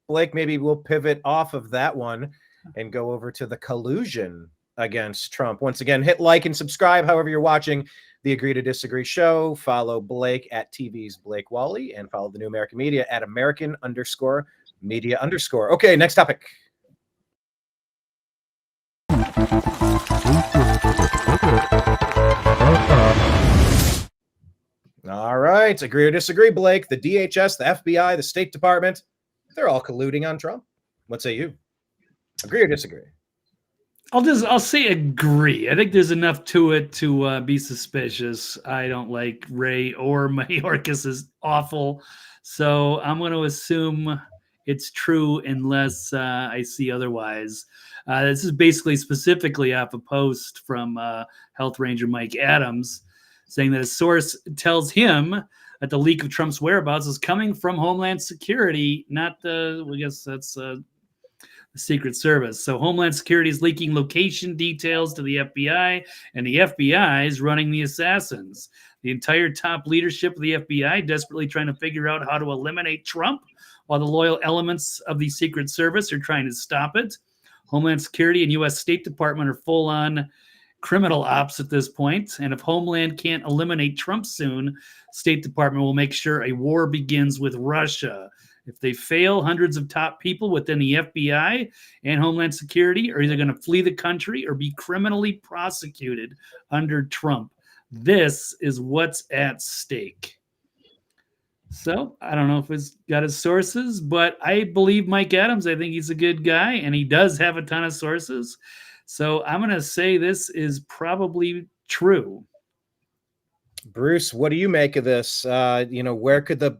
Blake, maybe we'll pivot off of that one and go over to the collusion against Trump. Once again, hit like and subscribe however you're watching the Agree to Disagree show. Follow Blake at TV's Blake Walley and follow the New American Media at American_Media_. Okay, next topic. All right, agree or disagree, Blake. The DHS, the FBI, the State Department, they're all colluding on Trump. What say you? Agree or disagree? I'll say agree. I think there's enough to it to be suspicious. I don't like Ray or Mayorkas is awful, so I'm going to assume it's true unless I see otherwise. This is basically specifically off a post from Health Ranger Mike Adams, saying that a source tells him that the leak of Trump's whereabouts is coming from Homeland Security, not the, I guess that's the Secret Service. So Homeland Security is leaking location details to the FBI, and the FBI is running the assassins. The entire top leadership of the FBI desperately trying to figure out how to eliminate Trump, while the loyal elements of the Secret Service are trying to stop it. Homeland Security and U.S. State Department are full-on criminal ops at this point, and if Homeland can't eliminate Trump soon, State Department will make sure a war begins with Russia. If they fail, hundreds of top people within the FBI and Homeland Security are either going to flee the country or be criminally prosecuted under Trump. This is what's at stake. So I don't know if he's got his sources, but I believe Mike Adams. I think he's a good guy, and he does have a ton of sources. So I'm going to say this is probably true. Bruce, what do you make of this? Where could the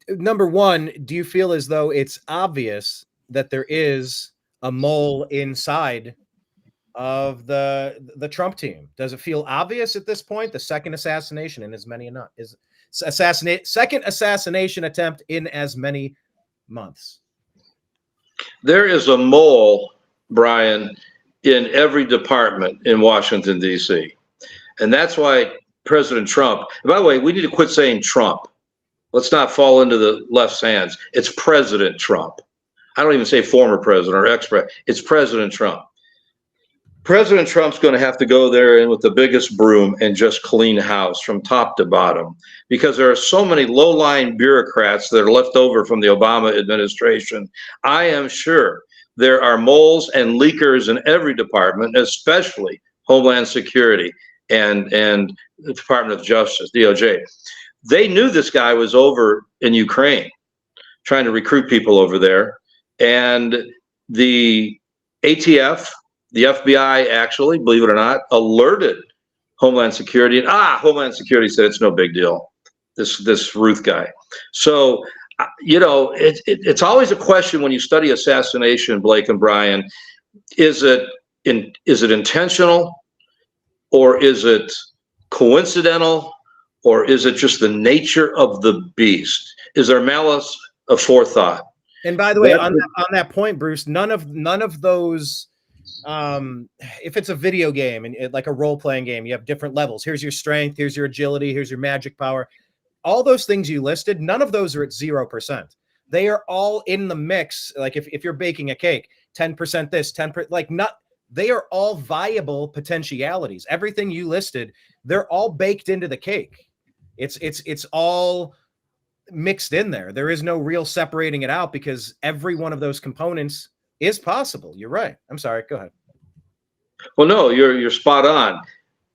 number one, do you feel as though it's obvious that there is a mole inside of the Trump team? Does it feel obvious at this point? The second assassination in as many second assassination attempt in as many months. There is a mole, Brian, in every department in Washington, D.C. And that's why President Trump, and by the way, we need to quit saying Trump. Let's not fall into the left's hands. It's President Trump. I don't even say former president or ex-president. It's President Trump. President Trump's going to have to go there and with the biggest broom and just clean house from top to bottom, because there are so many low-lying bureaucrats that are left over from the Obama administration. I am sure there are moles and leakers in every department, especially Homeland Security and the Department of Justice, DOJ. They knew this guy was over in Ukraine trying to recruit people over there. And the ATF, the FBI actually, believe it or not, alerted Homeland Security. And Homeland Security said it's no big deal, this Routh guy. So, you know, it's always a question when you study assassination, Blake and Brian, is it intentional, or is it coincidental, or is it just the nature of the beast? Is there malice aforethought? And by the way, on that point, Bruce, none of those, if it's a video game and like a role-playing game, you have different levels. Here's your strength, here's your agility, here's your magic power. All those things you listed, none of those are at 0%. They are all in the mix. Like if you're baking a cake, 10% this, 10%, like not, they are all viable potentialities. Everything you listed, they're all baked into the cake. It's all mixed in there. There is no real separating it out because every one of those components is possible. You're right. I'm sorry. Go ahead. Well, no, you're spot on.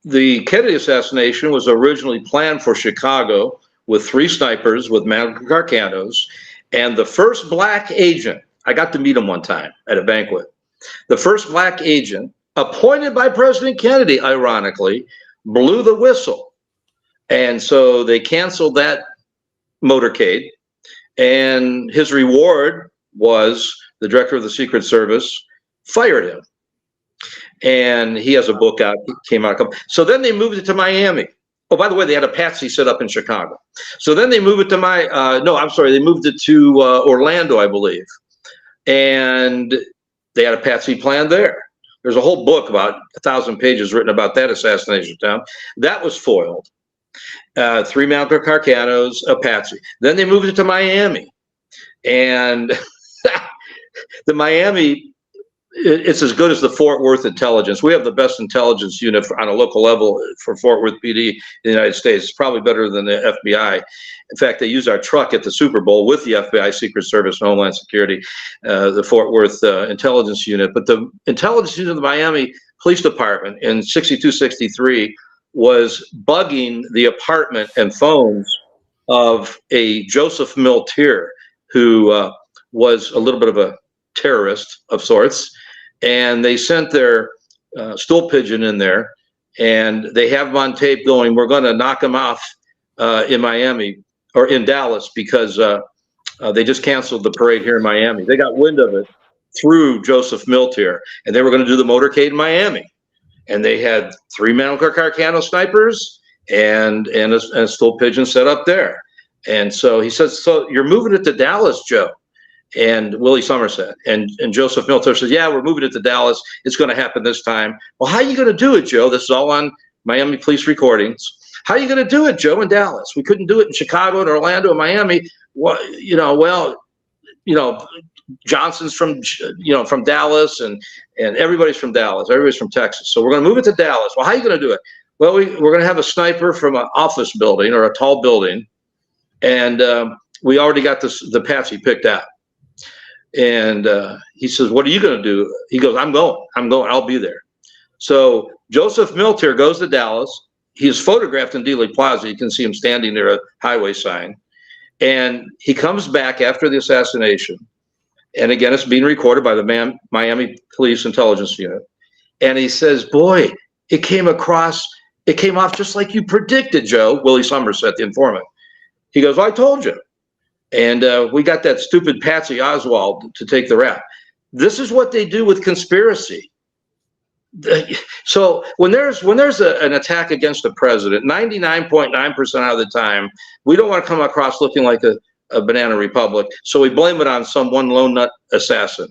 The Kennedy assassination was originally planned for Chicago with 3 snipers with mounted Carcanos, and the first black agent, I got to meet him one time at a banquet. The first black agent appointed by President Kennedy, ironically, blew the whistle. And so they canceled that motorcade, and his reward was the director of the Secret Service fired him. And he has a book out, came out. So then they moved it to Miami. Oh, by the way, they had a patsy set up in Chicago. So then they moved it to they moved it to Orlando, I believe. And they had a patsy plan there. There's a whole book, about 1,000 pages written about that assassination attempt. That was foiled. 3 mounted Carcanos, a patsy. Then they moved it to Miami. And the Miami, it's as good as the Fort Worth intelligence. We have the best intelligence unit on a local level for Fort Worth PD in the United States. It's probably better than the FBI. In fact, they used our truck at the Super Bowl with the FBI, Secret Service, and Homeland Security, the Fort Worth intelligence unit. But the intelligence unit of the Miami Police Department in 62-63 was bugging the apartment and phones of a Joseph Miltier, who was a little bit of a terrorist of sorts. And they sent their stool pigeon in there, and they have him on tape going, we're going to knock him off in Miami or in Dallas, because they just canceled the parade here in Miami. They got wind of it through Joseph Miltier, and they were going to do the motorcade in Miami. And they had 3 mounted Carcano snipers and a stool pigeon set up there. And so he says, so you're moving it to Dallas, Joe? And Willie Somerset and Joseph Miltier says, yeah, we're moving it to Dallas. It's going to happen this time. Well, how are you going to do it, Joe? This is all on Miami police recordings. How are you going to do it, Joe, in Dallas? We couldn't do it in Chicago and Orlando and Miami. Well, Johnson's from Dallas, and everybody's from Dallas. Everybody's from Texas. So we're going to move it to Dallas. Well, how are you going to do it? Well, we're going to have a sniper from an office building or a tall building, and we already got the patsy picked out. And he says, what are you going to do? He goes, I'm going, I'll be there. So Joseph Miltier goes to Dallas. He is photographed in Dealey Plaza. You can see him standing near a highway sign. And he comes back after the assassination. And again, it's being recorded by the Miami Police Intelligence Unit. And he says, boy, it came off just like you predicted, Joe, Willie Somerset, the informant. He goes, well, I told you. And we got that stupid Patsy Oswald to take the rap. This is what they do with conspiracy. So when there's an attack against the president, 99.9% of the time, we don't want to come across looking like a banana republic. So we blame it on some one lone nut assassin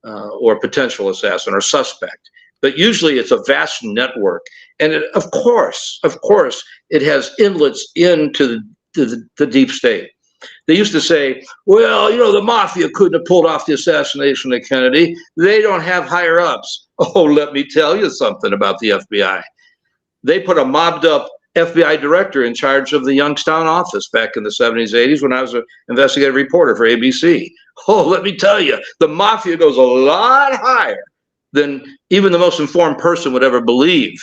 or potential assassin or suspect. But usually it's a vast network. And of course, it has inlets into the deep state. They used to say, well, the mafia couldn't have pulled off the assassination of Kennedy. They don't have higher ups. Oh, let me tell you something about the FBI. They put a mobbed up FBI director in charge of the Youngstown office back in the 70s, 80s when I was an investigative reporter for ABC. Oh, let me tell you, the mafia goes a lot higher than even the most informed person would ever believe.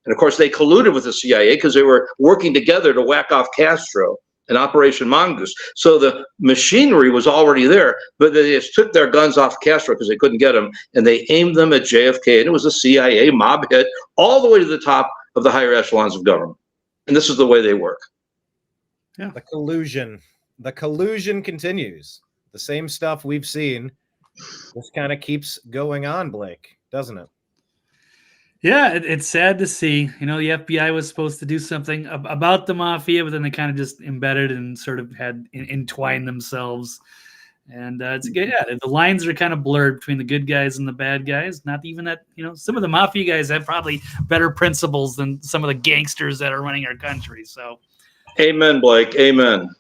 And of course, they colluded with the CIA because they were working together to whack off Castro and Operation Mongoose. So the machinery was already there, but they just took their guns off Castro because they couldn't get them, and they aimed them at JFK, and it was a CIA mob hit all the way to the top of the higher echelons of government. And this is the way they work. Yeah. The collusion continues. The same stuff we've seen. This kind of keeps going on, Blake, doesn't it? Yeah, it's sad to see. You know, the FBI was supposed to do something about the mafia, but then they kind of just embedded and sort of had entwined themselves. And it's good. Yeah, the lines are kind of blurred between the good guys and the bad guys. Not even that, you know, some of the mafia guys have probably better principles than some of the gangsters that are running our country. So, amen, Blake. Amen.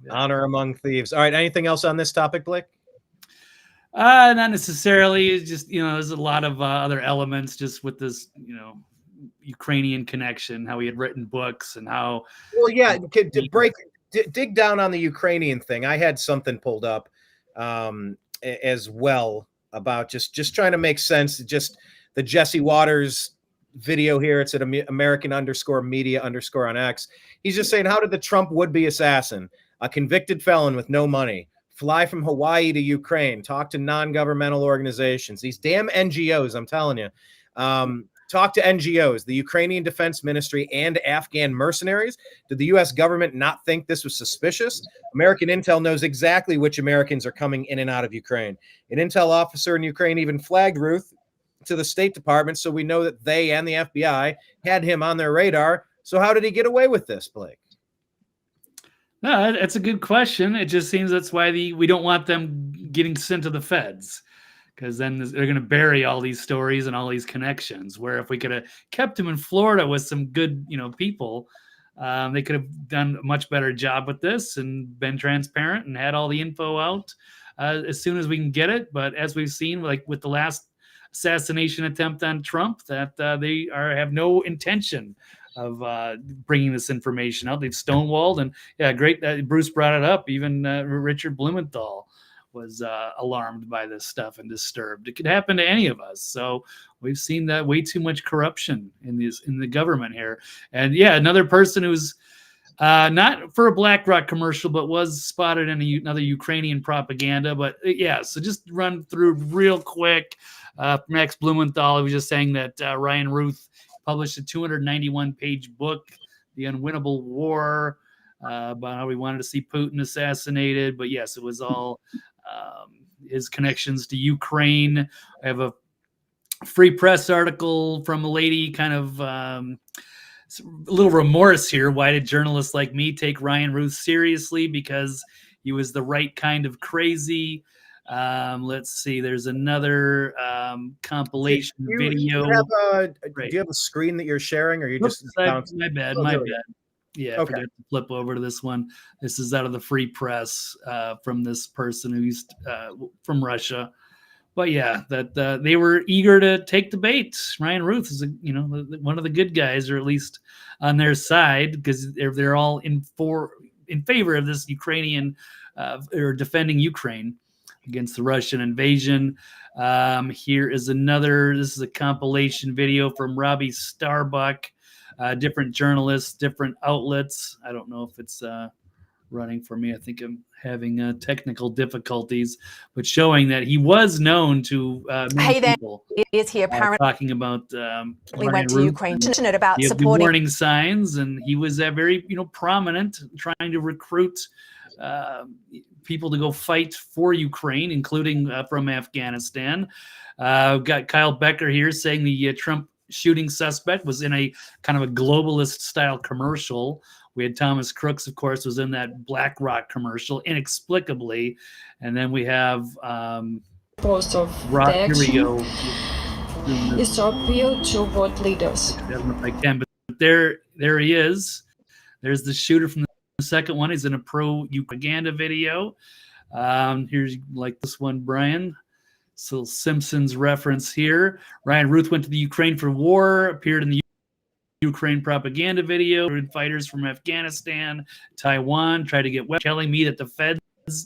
Honor among thieves. All right. Anything else on this topic, Blake? Not necessarily. It's just, you know, there's a lot of other elements just with this, you know, Ukrainian connection, how he had written books and how. Well, yeah, dig down on the Ukrainian thing. I had something pulled up as well about just trying to make sense. Just the Jesse Waters video here. It's at American_media_ on X. He's just saying, how did the Trump would-be assassin, a convicted felon with no money, fly from Hawaii to Ukraine, talk to non-governmental organizations, these damn NGOs, I'm telling you, talk to NGOs, the Ukrainian Defense Ministry, and Afghan mercenaries? Did the U.S. government not think this was suspicious? American intel knows exactly which Americans are coming in and out of Ukraine. An intel officer in Ukraine even flagged Routh to the State Department, so we know that they and the FBI had him on their radar. So how did he get away with this, Blake? No, that's a good question. It just seems that's why we don't want them getting sent to the feds, because then they're going to bury all these stories and all these connections. Where if we could have kept him in Florida with some good, you know, people, they could have done a much better job with this and been transparent and had all the info out as soon as we can get it. But as we've seen, like with the last assassination attempt on Trump, that they have no intention of bringing this information out. They've stonewalled, and yeah, great that Bruce brought it up. Even Richard Blumenthal was alarmed by this stuff and disturbed. It could happen to any of us. So we've seen that way too much corruption in the government here. And yeah, another person who's not for a BlackRock commercial, but was spotted in another Ukrainian propaganda. But yeah, so just run through real quick. Max Blumenthal, he was just saying that Ryan Routh published a 291-page book, The Unwinnable War, about how we wanted to see Putin assassinated. But yes, it was all his connections to Ukraine. I have a free press article from a lady, kind of a little remorse here. Why did journalists like me take Ryan Routh seriously? Because he was the right kind of crazy. Let's see. There's another compilation video. Do you have a screen that you're sharing, or you just? My bad. Yeah, okay. I forgot to flip over to this one. This is out of the Free Press from this person who's from Russia. But yeah, that they were eager to take the bait. Ryan Routh is, one of the good guys, or at least on their side, because they're all in favor of this Ukrainian or defending Ukraine against the Russian invasion. Here is another. This is a compilation video from Robbie Starbuck. Different journalists, different outlets. I don't know if it's running for me. I think I'm having technical difficulties, but showing that he was known to many people. Is he apparently talking about we went to Ukraine about supporting warning signs, and he was very prominent, trying to recruit people to go fight for Ukraine, including from Afghanistan. We've got Kyle Becker here saying the Trump shooting suspect was in a kind of a globalist style commercial. We had Thomas Crooks, of course, was in that BlackRock commercial inexplicably. And then we have post of Rock. Here we go. Is to appeal to what leaders. I don't know if I can, but there he is. There's the shooter from the second one. He's in a pro-propaganda video. Here's like this one, Brian. So Simpsons reference here. Ryan Routh went to the Ukraine for war, appeared in the Ukraine propaganda video. Fighters from Afghanistan, Taiwan, tried to get telling me that the feds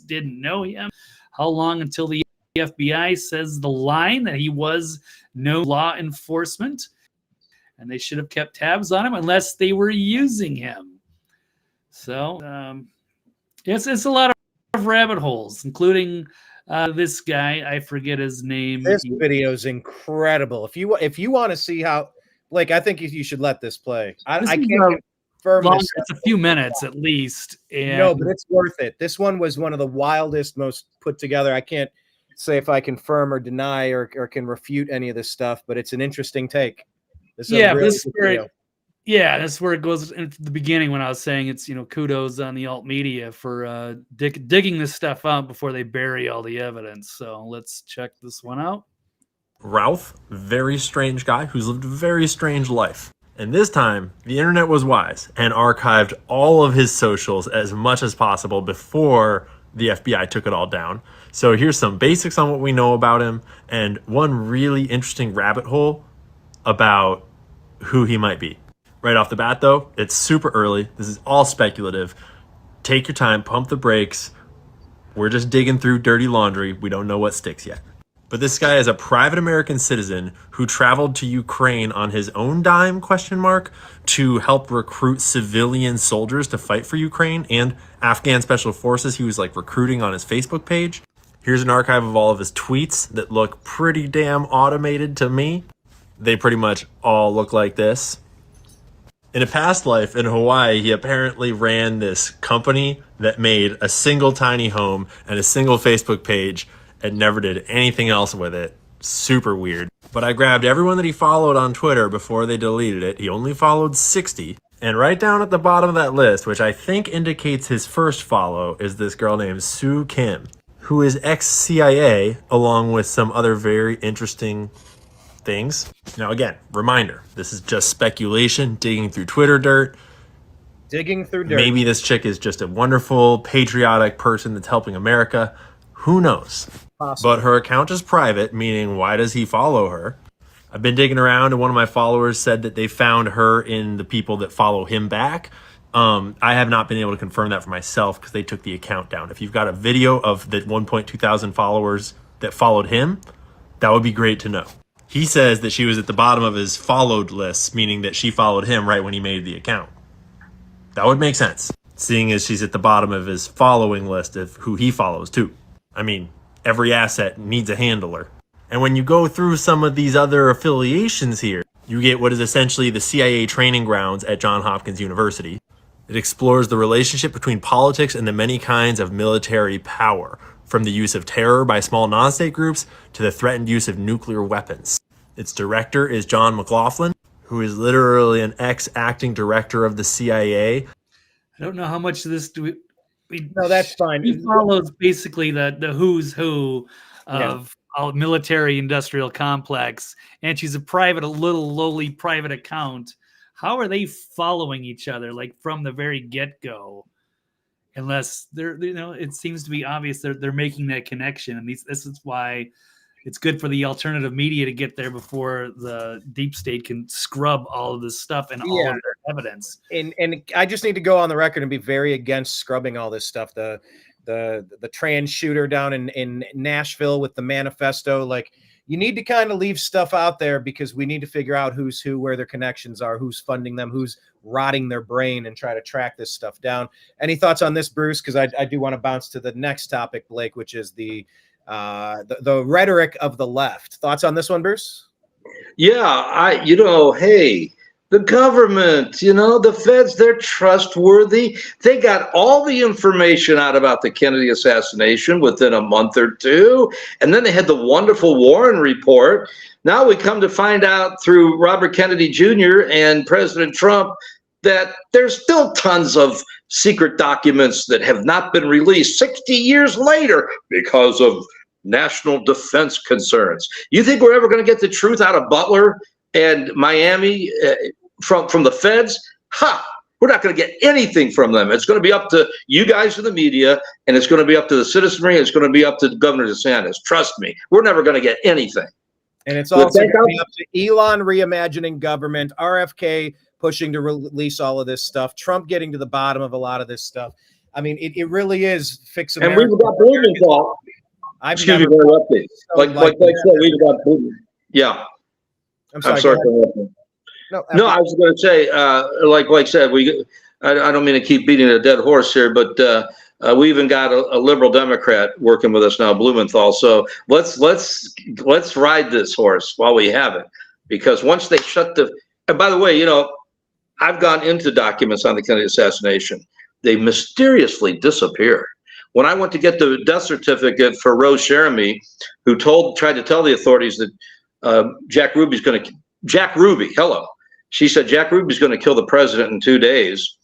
didn't know him. How long until the FBI says the line that he was no law enforcement? And they should have kept tabs on him unless they were using him. So it's a lot of rabbit holes, including this guy. I forget his name. This video is incredible. If you want to see how, Blake, I think you should let this play. I can't confirm this. It's a few minutes at least. And no, but it's worth it. This one was one of the wildest, most put together. I can't say if I confirm or deny or can refute any of this stuff, but it's an interesting take. This is that's where it goes into the beginning when I was saying it's, kudos on the alt media for digging this stuff out before they bury all the evidence. So let's check this one out. Routh, very strange guy who's lived a very strange life. And this time, the internet was wise and archived all of his socials as much as possible before the FBI took it all down. So here's some basics on what we know about him and one really interesting rabbit hole about who he might be. Right off the bat, though, it's super early. This is all speculative. Take your time, pump the brakes. We're just digging through dirty laundry. We don't know what sticks yet. But this guy is a private American citizen who traveled to Ukraine on his own dime, to help recruit civilian soldiers to fight for Ukraine and Afghan special forces. He was recruiting on his Facebook page. Here's an archive of all of his tweets that look pretty damn automated to me. They pretty much all look like this. In a past life in Hawaii, he apparently ran this company that made a single tiny home and a single Facebook page and never did anything else with it. Super weird. But I grabbed everyone that he followed on Twitter before they deleted it. He only followed 60. And right down at the bottom of that list, which I think indicates his first follow, is this girl named Sue Kim, who is ex-CIA, along with some other very interesting things. Now, again, reminder, this is just speculation, digging through Twitter dirt. Maybe this chick is just a wonderful, patriotic person that's helping America. Who knows? Possible. But her account is private, meaning why does he follow her? I've been digging around, and one of my followers said that they found her in the people that follow him back. I have not been able to confirm that for myself because they took the account down. If you've got a video of the 1.2 thousand followers that followed him, that would be great to know. He says that she was at the bottom of his followed list, meaning that she followed him right when he made the account. That would make sense, seeing as she's at the bottom of his following list of who he follows too. I mean, every asset needs a handler. And when you go through some of these other affiliations here, you get what is essentially the CIA training grounds at Johns Hopkins University. It explores the relationship between politics and the many kinds of military power, from the use of terror by small non-state groups to the threatened use of nuclear weapons. Its director is John McLaughlin, who is literally an ex-acting director of the CIA. I don't know how much of this do we no, that's fine. He follows basically the who's who of our military industrial complex, and she's a little lowly private account. How are they following each other from the very get-go? Unless it seems to be obvious they're making that connection, and this is why it's good for the alternative media to get there before the deep state can scrub all of this stuff and all of their evidence. And I just need to go on the record and be very against scrubbing all this stuff. The trans shooter down in Nashville with the manifesto, you need to kind of leave stuff out there because we need to figure out who's who, where their connections are, who's funding them, who's rotting their brain, and try to track this stuff down. Any thoughts on this, Bruce? Because I do want to bounce to the next topic, Blake, which is the rhetoric of the left. Thoughts on this one, Bruce? Yeah, hey, the government, the feds, they're trustworthy. They got all the information out about the Kennedy assassination within a month or two. And then they had the wonderful Warren report. Now we come to find out through Robert Kennedy Jr. and President Trump that there's still tons of secret documents that have not been released 60 years later because of national defense concerns. You think we're ever going to get the truth out of Butler and Miami from the feds? We're not going to get anything from them. It's going to be up to you guys in the media, and it's going to be up to the citizenry, and it's going to be up to Governor DeSantis. Trust me, we're never going to get anything. And it's also going to be up to Elon reimagining government, RFK pushing to release all of this stuff, Trump getting to the bottom of a lot of this stuff. I mean, it really is fix America. And we've got Blumenthal. Excuse me for interrupting. Like said, we got yeah. I'm sorry. No, I was going to say, like Blake said, I don't mean to keep beating a dead horse here, but we even got a liberal Democrat working with us now, Blumenthal. So let's ride this horse while we have it, because once they shut the. And by the way, I've gone into documents on the Kennedy assassination. They mysteriously disappear. When I went to get the death certificate for Rose Jeremy, who tried to tell the authorities that Jack Ruby's going to. Jack Ruby, hello. She said Jack Ruby's going to kill the president in 2 days.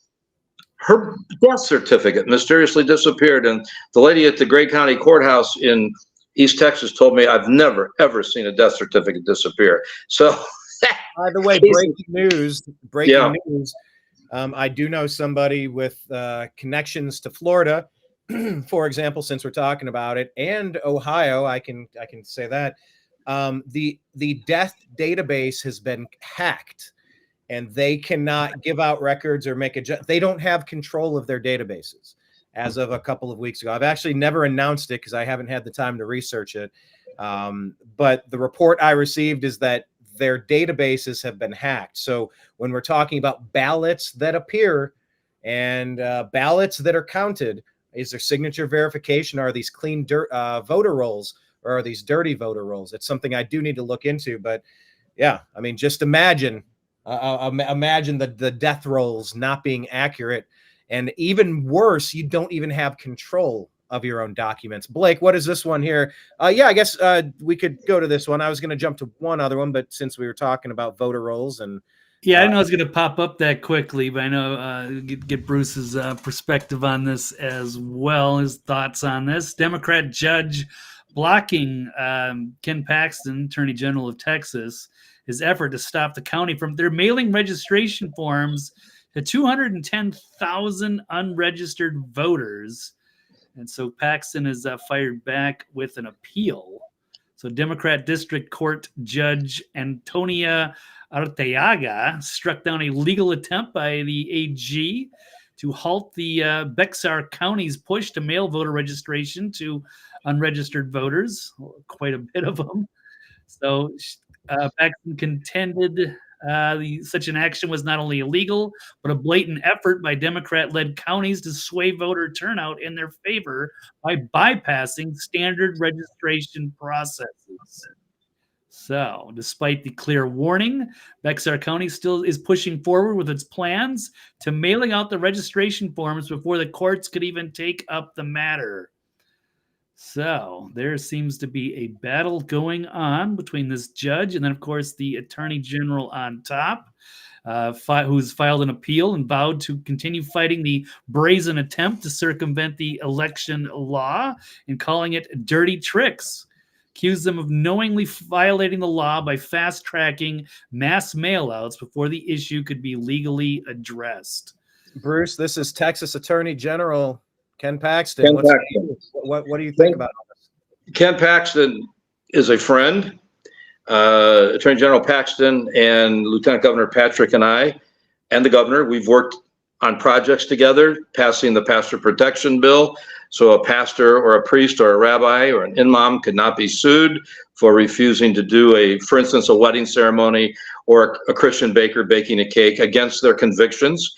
Her death certificate mysteriously disappeared, and the lady at the Gray County Courthouse in East Texas told me I've never ever seen a death certificate disappear. So, by the way, breaking news. I do know somebody with connections to Florida, for example, since we're talking about it, and Ohio. I can say that the death database has been hacked. And they cannot give out records or make they don't have control of their databases as of a couple of weeks ago. I've actually never announced it because I haven't had the time to research it. But the report I received is that their databases have been hacked. So when we're talking about ballots that appear and ballots that are counted, is there signature verification? Are these clean voter rolls, or are these dirty voter rolls? It's something I do need to look into. But yeah, I mean, just imagine the death rolls not being accurate, and even worse, you don't even have control of your own documents. Blake, what is this one here? Yeah, I guess we could go to this one. I was going to jump to one other one, but since we were talking about voter rolls and I didn't know it was going to pop up that quickly, but I know get Bruce's perspective on this as well, his thoughts on this. Democrat judge blocking Ken Paxton, Attorney General of Texas, his effort to stop the county from their mailing registration forms to 210,000 unregistered voters. And so Paxton is fired back with an appeal. So Democrat District Court Judge Antonia Arteaga struck down a legal attempt by the AG to halt the Bexar County's push to mail voter registration to unregistered voters, quite a bit of them. So Paxton contended such an action was not only illegal, but a blatant effort by Democrat-led counties to sway voter turnout in their favor by bypassing standard registration processes. So, despite the clear warning, Bexar County still is pushing forward with its plans to mailing out the registration forms before the courts could even take up the matter. So there seems to be a battle going on between this judge and then, of course, the attorney general on top, who's filed an appeal and vowed to continue fighting the brazen attempt to circumvent the election law and calling it dirty tricks. Accused them of knowingly violating the law by fast-tracking mass mailouts before the issue could be legally addressed. Bruce, this is Texas Attorney General Ken Paxton. What do you think about this? Ken Paxton is a friend. Attorney General Paxton and Lieutenant Governor Patrick and I, and the governor, we've worked on projects together, passing the pastor protection bill. So a pastor or a priest or a rabbi or an imam could not be sued for refusing to do for instance, a wedding ceremony or a Christian baker baking a cake against their convictions.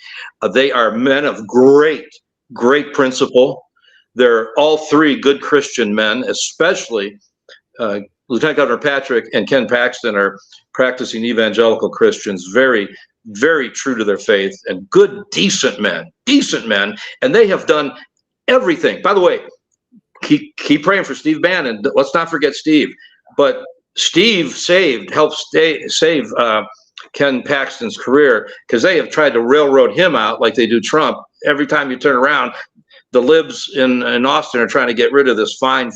They are men of great principle. They're all three good Christian men, especially Lieutenant Governor Patrick and Ken Paxton are practicing evangelical Christians, very, very true to their faith, and good, decent men, and they have done everything. By the way, keep praying for Steve Bannon. Let's not forget Steve. But Steve helped save Ken Paxton's career, because they have tried to railroad him out like they do Trump. Every time you turn around, the libs in Austin are trying to get rid of this fine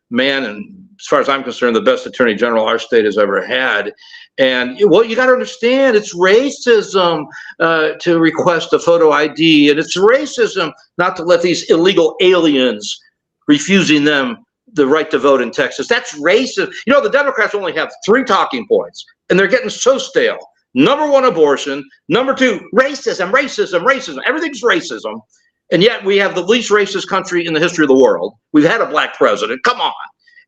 man, and as far as I'm concerned, the best attorney general our state has ever had. And well, you got to understand, it's racism to request a photo ID, and it's racism not to let these illegal aliens, refusing them the right to vote in Texas. That's racist. You know, the Democrats only have 3 talking points, and they're getting so stale. Number 1, abortion. Number 2, racism. Everything's racism. And yet we have the least racist country in the history of the world. We've had a black president. Come on.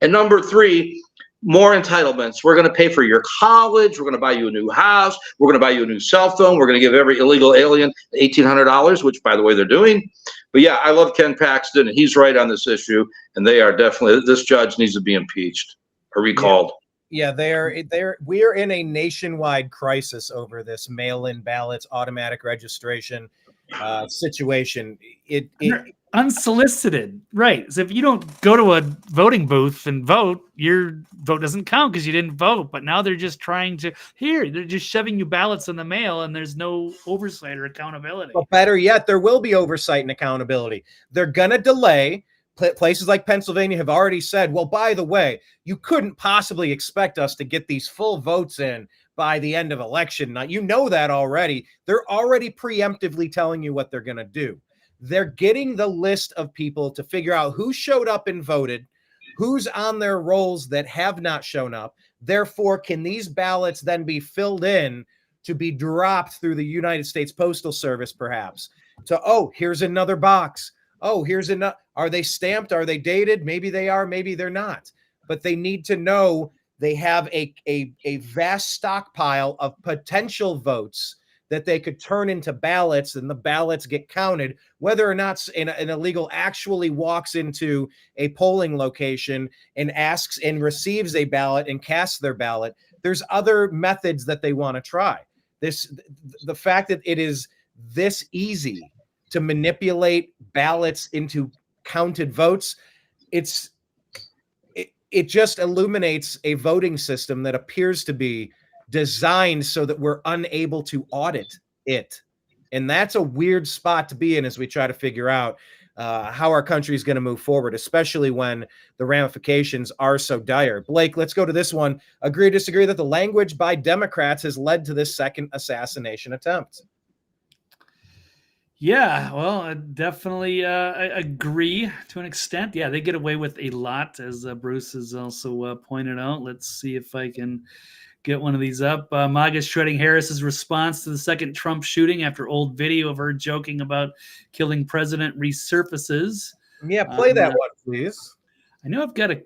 And number three, more entitlements. We're going to pay for your college. We're going to buy you a new house. We're going to buy you a new cell phone. We're going to give every illegal alien $1,800, which, by the way, they're doing. But yeah, I love Ken Paxton, and he's right on this issue. And they are definitely, this judge needs to be impeached or recalled. Yeah, we're in a nationwide crisis over this mail-in ballots, automatic registration situation. It unsolicited, right? So if you don't go to a voting booth and vote, your vote doesn't count because you didn't vote. But now they're just trying to they're just shoving you ballots in the mail, and there's no oversight or accountability. But better yet, there will be oversight and accountability. They're gonna delay. Places like Pennsylvania have already said, well, by the way, you couldn't possibly expect us to get these full votes in by the end of election night. You know that already. They're already preemptively telling you what they're going to do. They're getting the list of people to figure out who showed up and voted, who's on their rolls that have not shown up. Therefore, can these ballots then be filled in to be dropped through the United States Postal Service, perhaps? Oh, here's another box. Oh, here's another. Are they stamped? Are they dated? Maybe they are, maybe they're not. But they need to know they have a vast stockpile of potential votes that they could turn into ballots, and the ballots get counted. Whether or not an illegal actually walks into a polling location and asks and receives a ballot and casts their ballot, there's other methods that they want to try. The fact that it is this easy to manipulate ballots into counted votes, it just illuminates a voting system that appears to be designed so that we're unable to audit it. And that's a weird spot to be in as we try to figure out how our country is going to move forward, especially when the ramifications are so dire. Blake, let's go to this one. Agree or disagree that the language by Democrats has led to this second assassination attempt? Yeah, well, I definitely agree to an extent. Yeah, they get away with a lot, as Bruce has also pointed out. Let's see if I can get one of these up. MAGA shredding Harris's response to the second Trump shooting after old video of her joking about killing president resurfaces. Yeah, play that one, please. I know I've got a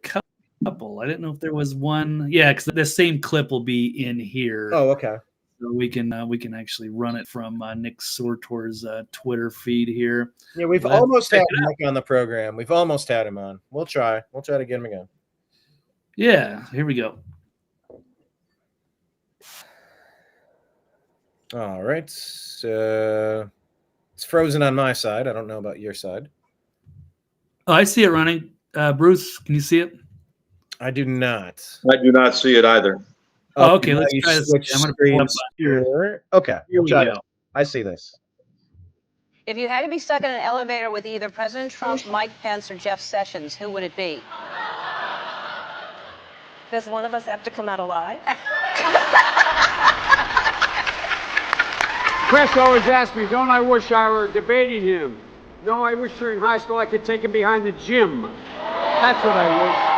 couple. I didn't know if there was one. Yeah, because the same clip will be in here. Oh, okay. So we can actually run it from Nick Sortor's Twitter feed here. Yeah, we've almost had Nick on the program. We've almost had him on. We'll try. We'll try to get him again. Yeah, here we go. All right. It's frozen on my side. I don't know about your side. Oh, I see it running. Bruce, can you see it? I do not. I do not see it either. Oh, okay, let's try this. I'm going to pull up here. Okay, here we go. I see this. If you had to be stuck in an elevator with either President Trump, Mike Pence, or Jeff Sessions, who would it be? Does one of us have to come out alive? Chris always asks me, don't I wish I were debating him? No, I wish during high school I could take him behind the gym. That's what I wish.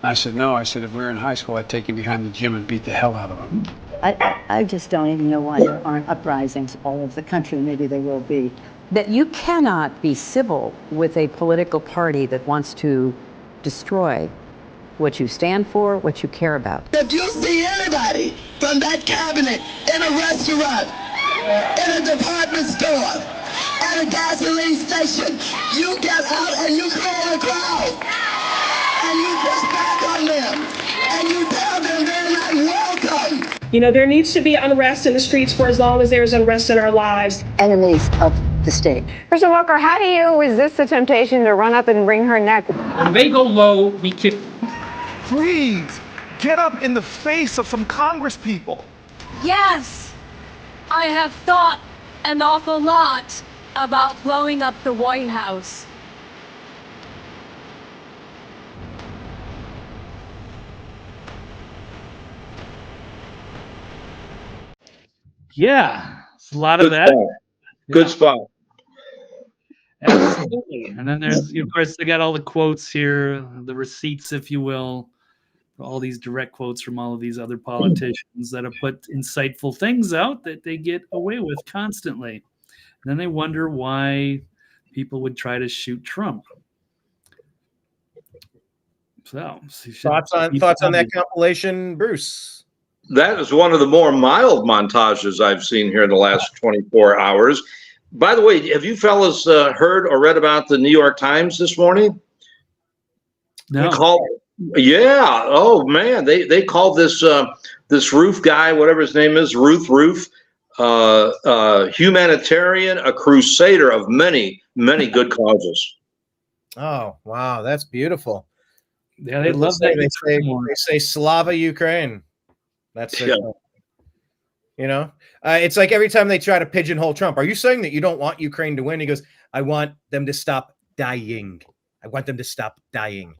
I said, no. I said, if we were in high school, I'd take him behind the gym and beat the hell out of him. I just don't even know why there aren't uprisings all over the country. Maybe there will be. That you cannot be civil with a political party that wants to destroy what you stand for, what you care about. If you see anybody from that cabinet in a restaurant, in a department store, at a gasoline station, you get out and you create a crowd. And you push back on them. And you tell them they're not welcome. You know, there needs to be unrest in the streets for as long as there's unrest in our lives. Enemies of the state. Mr. Walker, how do you resist the temptation to run up and wring her neck? When they go low, we kick. Please, get up in the face of some Congress people. Yes, I have thought an awful lot about blowing up the White House. Yeah, it's a lot of that. Good spot. Absolutely. And then there's, of course, they got all the quotes here, the receipts, if you will, all these direct quotes from all of these other politicians that have put insightful things out that they get away with constantly. And then they wonder why people would try to shoot Trump. So thoughts on that compilation, Bruce? That is one of the more mild montages I've seen here in the last 24 hours. By the way, have you fellas heard or read about the New York Times this morning? No. Yeah. Oh man, they called this Routh guy, whatever his name is, Routh, humanitarian, a crusader of many good causes. Oh wow, that's beautiful. Yeah, they love that. They say Slava Ukraine. That's it. Yeah. It's like every time they try to pigeonhole Trump, are you saying that you don't want Ukraine to win? He goes, I want them to stop dying. I want them to stop dying.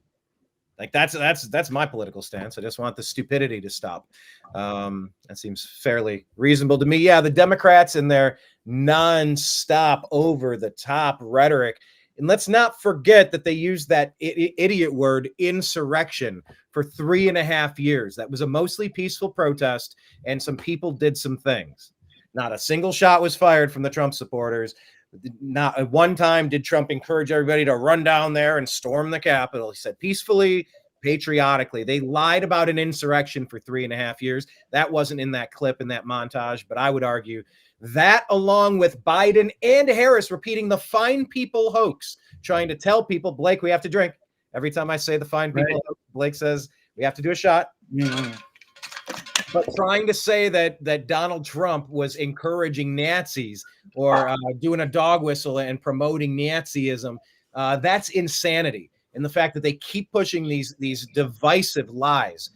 Like that's my political stance. I just want the stupidity to stop. That seems fairly reasonable to me. Yeah, the Democrats and their nonstop over the top rhetoric. And let's not forget that they used that idiot word insurrection for 3.5 years. That was a mostly peaceful protest, and some people did some things. Not a single shot was fired from the Trump supporters. Not at one time did Trump encourage everybody to run down there and storm the Capitol. He said peacefully, patriotically. They lied about an insurrection for 3.5 years. That wasn't in that clip, in that montage, but I would argue that, along with Biden and Harris repeating the fine people hoax, trying to tell people, Blake, we have to drink. Every time I say the fine people hoax, Blake says we have to do a shot. But trying to say that Donald Trump was encouraging Nazis or doing a dog whistle and promoting Nazism, that's insanity. And the fact that they keep pushing these divisive lies.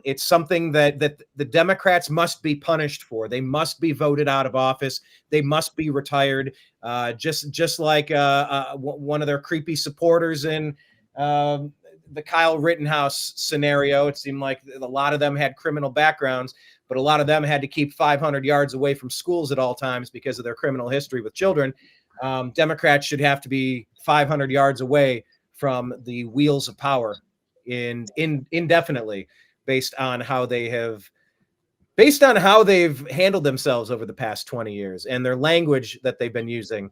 It's something that the Democrats must be punished for. They must be voted out of office. They must be retired. Just like one of their creepy supporters in the Kyle Rittenhouse scenario. It seemed like a lot of them had criminal backgrounds, but a lot of them had to keep 500 yards away from schools at all times because of their criminal history with children. Democrats should have to be 500 yards away from the wheels of power indefinitely, based on how they've handled themselves over the past 20 years, and their language that they've been using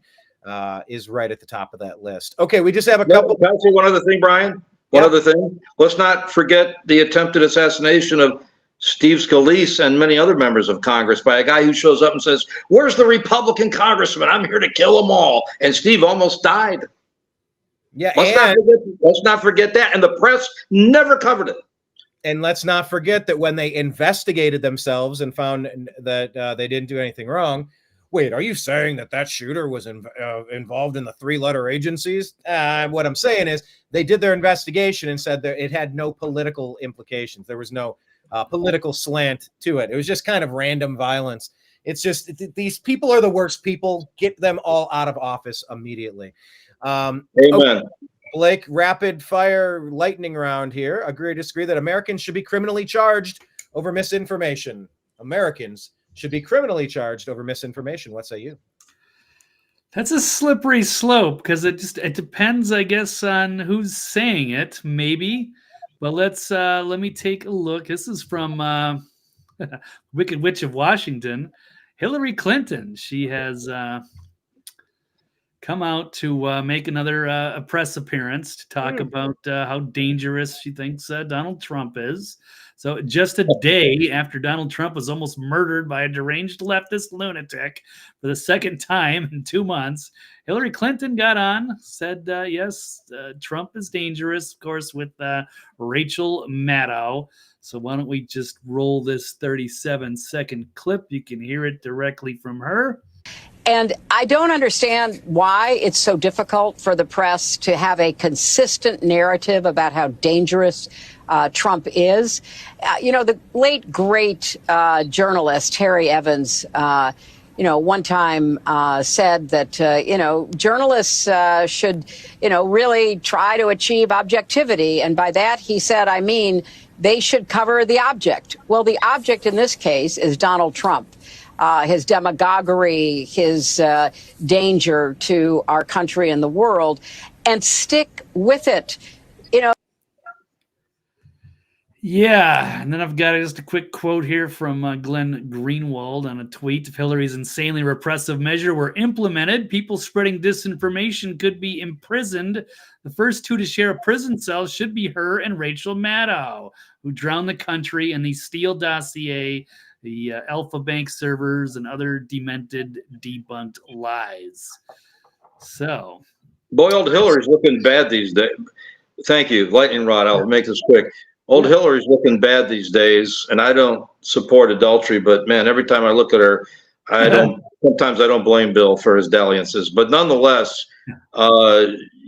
is right at the top of that list. Okay, we just have a couple. Can I say one other thing, Brian? One other thing. Let's not forget the attempted assassination of Steve Scalise and many other members of Congress by a guy who shows up and says, "Where's the Republican congressman? I'm here to kill them all." And Steve almost died. Yeah, let's not forget that. And the press never covered it. And let's not forget that when they investigated themselves and found that they didn't do anything wrong. Wait, are you saying that shooter was involved in the 3-letter agencies? What I'm saying is they did their investigation and said that it had no political implications. There was no political slant to it. It was just kind of random violence. It's just these people are the worst people. Get them all out of office immediately. Amen. Okay. Blake, rapid fire lightning round here. Agree or disagree that Americans should be criminally charged over misinformation? Americans should be criminally charged over misinformation. What say you? That's a slippery slope because it depends, I guess, on who's saying it, maybe. But let me take a look. This is from Wicked Witch of Washington, Hillary Clinton. She has come out to make another press appearance to talk about how dangerous she thinks Donald Trump is. So just a day after Donald Trump was almost murdered by a deranged leftist lunatic for the second time in 2 months, Hillary Clinton got on, said, yes, Trump is dangerous, of course, with Rachel Maddow. So why don't we just roll this 37-second clip? You can hear it directly from her. And I don't understand why it's so difficult for the press to have a consistent narrative about how dangerous Trump is. The late, great journalist Harry Evans, one time said that, journalists should, really try to achieve objectivity. And by that, he said, I mean, they should cover the object. Well, the object in this case is Donald Trump. His demagoguery, his danger to our country and the world, and stick with it. Yeah, and then I've got just a quick quote here from Glenn Greenwald on a tweet. If Hillary's insanely repressive measure were implemented, people spreading disinformation could be imprisoned. The first two to share a prison cell should be her and Rachel Maddow, who drowned the country in the Steele dossier, the Alpha Bank servers, and other demented, debunked lies. So, boy, old Hillary's looking bad these days. Thank you, lightning rod. I'll make this quick. Old Hillary's looking bad these days, and I don't support adultery, but man, every time I look at her, sometimes I don't blame Bill for his dalliances, but nonetheless,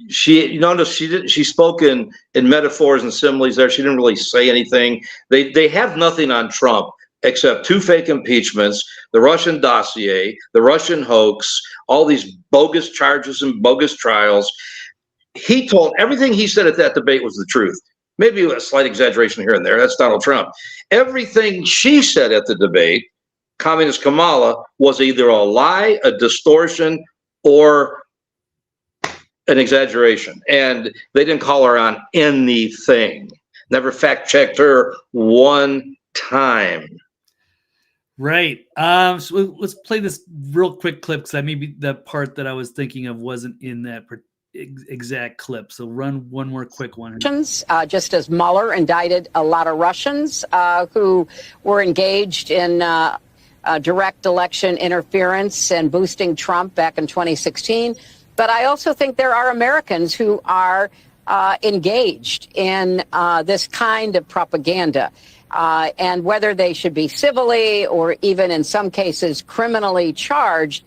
she spoke in metaphors and similes there. She didn't really say anything. They have nothing on Trump except 2 fake impeachments, the Russian dossier, the Russian hoax, all these bogus charges and bogus trials. He told everything he said at that debate was the truth. Maybe a slight exaggeration here and there. That's Donald Trump. Everything she said at the debate, Communist Kamala, was either a lie, a distortion, or an exaggeration. And they didn't call her on anything. Never fact-checked her one time. Right. So let's play this real quick clip, because maybe the part that I was thinking of wasn't in that exact clip. So run one more quick one. Just as Mueller indicted a lot of Russians who were engaged in direct election interference and boosting Trump back in 2016. But I also think there are Americans who are engaged in this kind of propaganda. And whether they should be civilly or even in some cases criminally charged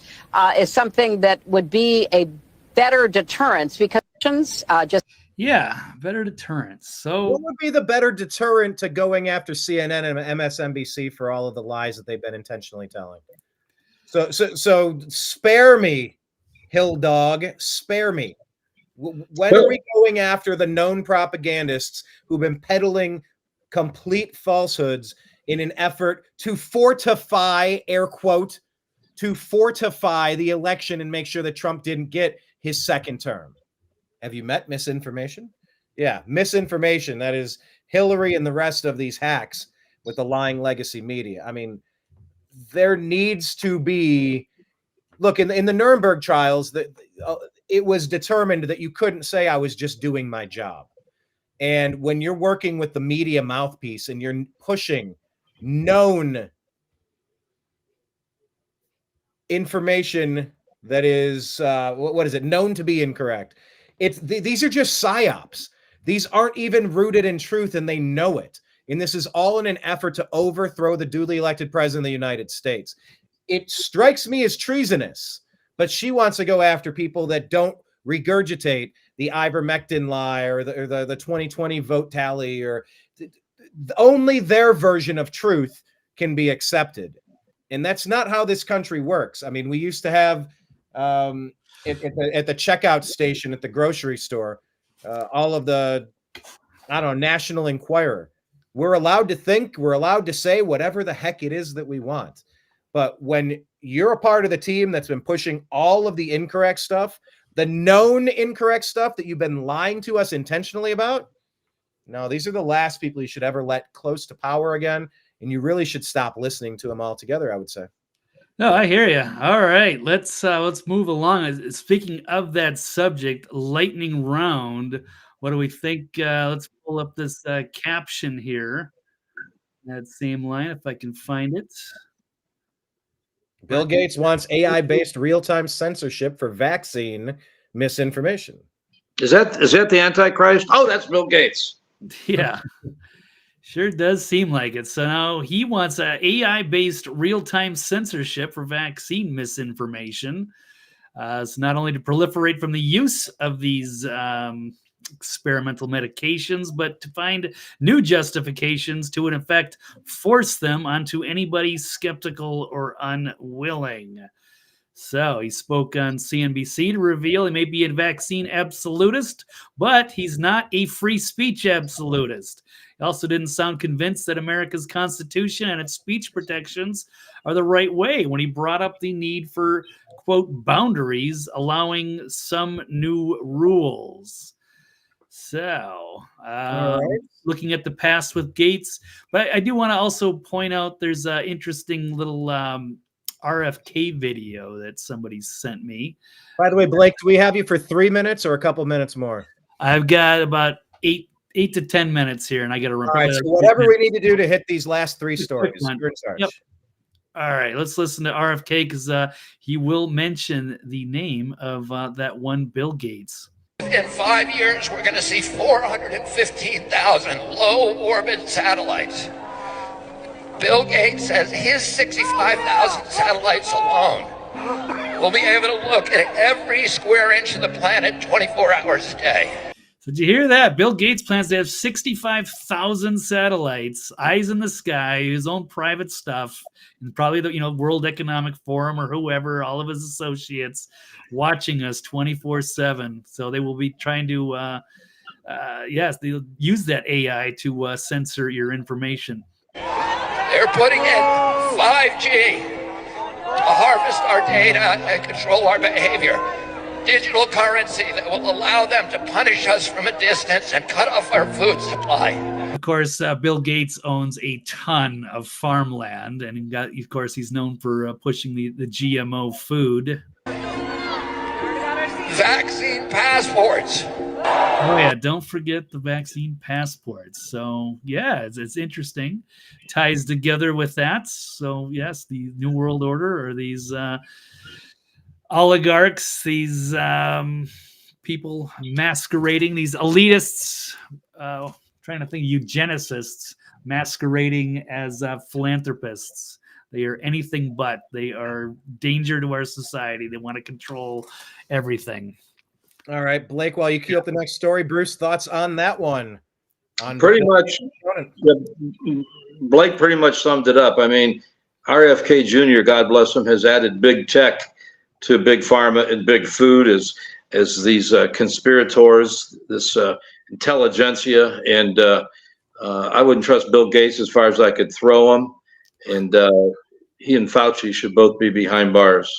is something that would be a better deterrence, because better deterrence. So what would be the better deterrent to going after CNN and MSNBC for all of the lies that they've been intentionally telling? So spare me, Hill Dog, spare me. When are we going after the known propagandists who've been peddling complete falsehoods in an effort to fortify, air quote, to fortify the election and make sure that Trump didn't get his second term? Have you met misinformation? Yeah, misinformation. That is Hillary and the rest of these hacks with the lying legacy media. I mean, there needs to be, look, in the Nuremberg trials, it was determined that you couldn't say I was just doing my job. And when you're working with the media mouthpiece and you're pushing known information that is what is it, known to be incorrect, these are just psyops. These aren't even rooted in truth, and they know it. And this is all in an effort to overthrow the duly elected president of the United States. It strikes me as treasonous, but she wants to go after people that don't regurgitate the ivermectin lie or the 2020 vote tally, or only their version of truth can be accepted. And that's not how this country works. I mean, we used to have at the checkout station at the grocery store, all of the, National Enquirer. We're allowed to think, we're allowed to say whatever the heck it is that we want. But when you're a part of the team that's been pushing all of the incorrect stuff, the known incorrect stuff that you've been lying to us intentionally about, no, these are the last people you should ever let close to power again. And you really should stop listening to them altogether, I would say. No, I hear you. All right, let's move along. Speaking of that subject, lightning round. What do we think? Let's pull up this caption here. That same line, if I can find it. Bill Gates wants AI-based real-time censorship for vaccine misinformation. Is that the Antichrist? Oh, that's Bill Gates. Yeah. Sure does seem like it. So now he wants a AI-based real-time censorship for vaccine misinformation. It's not only to proliferate from the use of these experimental medications, but to find new justifications to, in effect, force them onto anybody skeptical or unwilling. So he spoke on CNBC to reveal he may be a vaccine absolutist, but he's not a free speech absolutist. He also didn't sound convinced that America's Constitution and its speech protections are the right way when he brought up the need for, quote, boundaries, allowing some new rules. So, right. looking at the past with Gates, but I do want to also point out there's an interesting little RFK video that somebody sent me. By the way, Blake, do we have you for 3 minutes or a couple minutes more? I've got about eight to 10 minutes here, and I got to run. All right, so whatever we need to do to hit these last 3 stories, you're in charge. Yep. All right, let's listen to RFK because he will mention the name of that one Bill Gates. In 5 years, we're going to see 415,000 low-orbit satellites. Bill Gates says his 65,000 satellites alone will be able to look at every square inch of the planet 24 hours a day. So did you hear that? Bill Gates plans to have 65,000 satellites, eyes in the sky, his own private stuff, and probably the World Economic Forum or whoever, all of his associates, watching us 24/7. So they will be trying to, they'll use that AI to censor your information. They're putting in 5G to harvest our data and control our behavior. Digital currency that will allow them to punish us from a distance and cut off our food supply. Of course, Bill Gates owns a ton of farmland, and of course, he's known for pushing the GMO food. Vaccine passports. Oh yeah, don't forget the vaccine passports. So yeah, it's interesting. Ties together with that. So yes, the New World Order, or these oligarchs, these people masquerading, these elitists, trying to think, eugenicists masquerading as philanthropists. They are anything but. They are danger to our society. They want to control everything. All right, Blake, while you queue up the next story, Bruce, thoughts on that one? Pretty much, Blake pretty much summed it up. I mean, RFK Jr., God bless him, has added big tech to big pharma and big food as these conspirators, this intelligentsia, and I wouldn't trust Bill Gates as far as I could throw him, and he and Fauci should both be behind bars.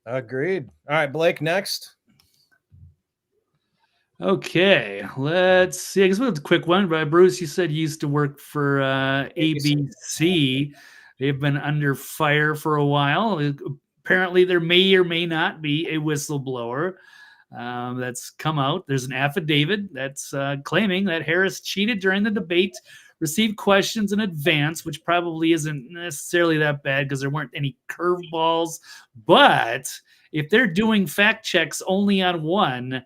Agreed. All right, Blake, next. Okay, let's see. I guess we'll have a quick one. Bruce, you said you used to work for ABC. They've been under fire for a while. Apparently, there may or may not be a whistleblower that's come out. There's an affidavit that's claiming that Harris cheated during the debate, received questions in advance, which probably isn't necessarily that bad because there weren't any curveballs. But if they're doing fact checks only on one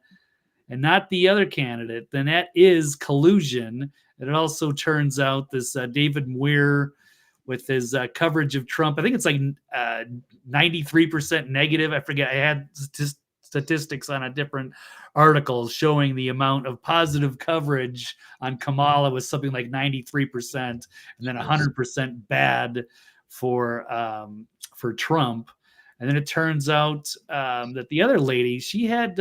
and not the other candidate, then that is collusion. And it also turns out this David Muir, with his coverage of Trump, I think it's like 93% negative. I forget. I had statistics on a different article showing the amount of positive coverage on Kamala was something like 93%, and then 100% bad for Trump. And then it turns out that the other lady, she had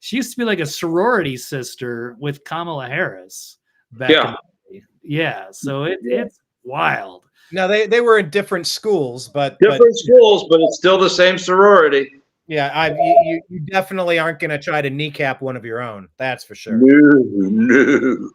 she used to be like a sorority sister with Kamala Harris back in the day. Yeah, so it's wild. Now they were in different schools, but schools, but it's still the same sorority. Yeah, you definitely aren't going to try to kneecap one of your own. That's for sure. No.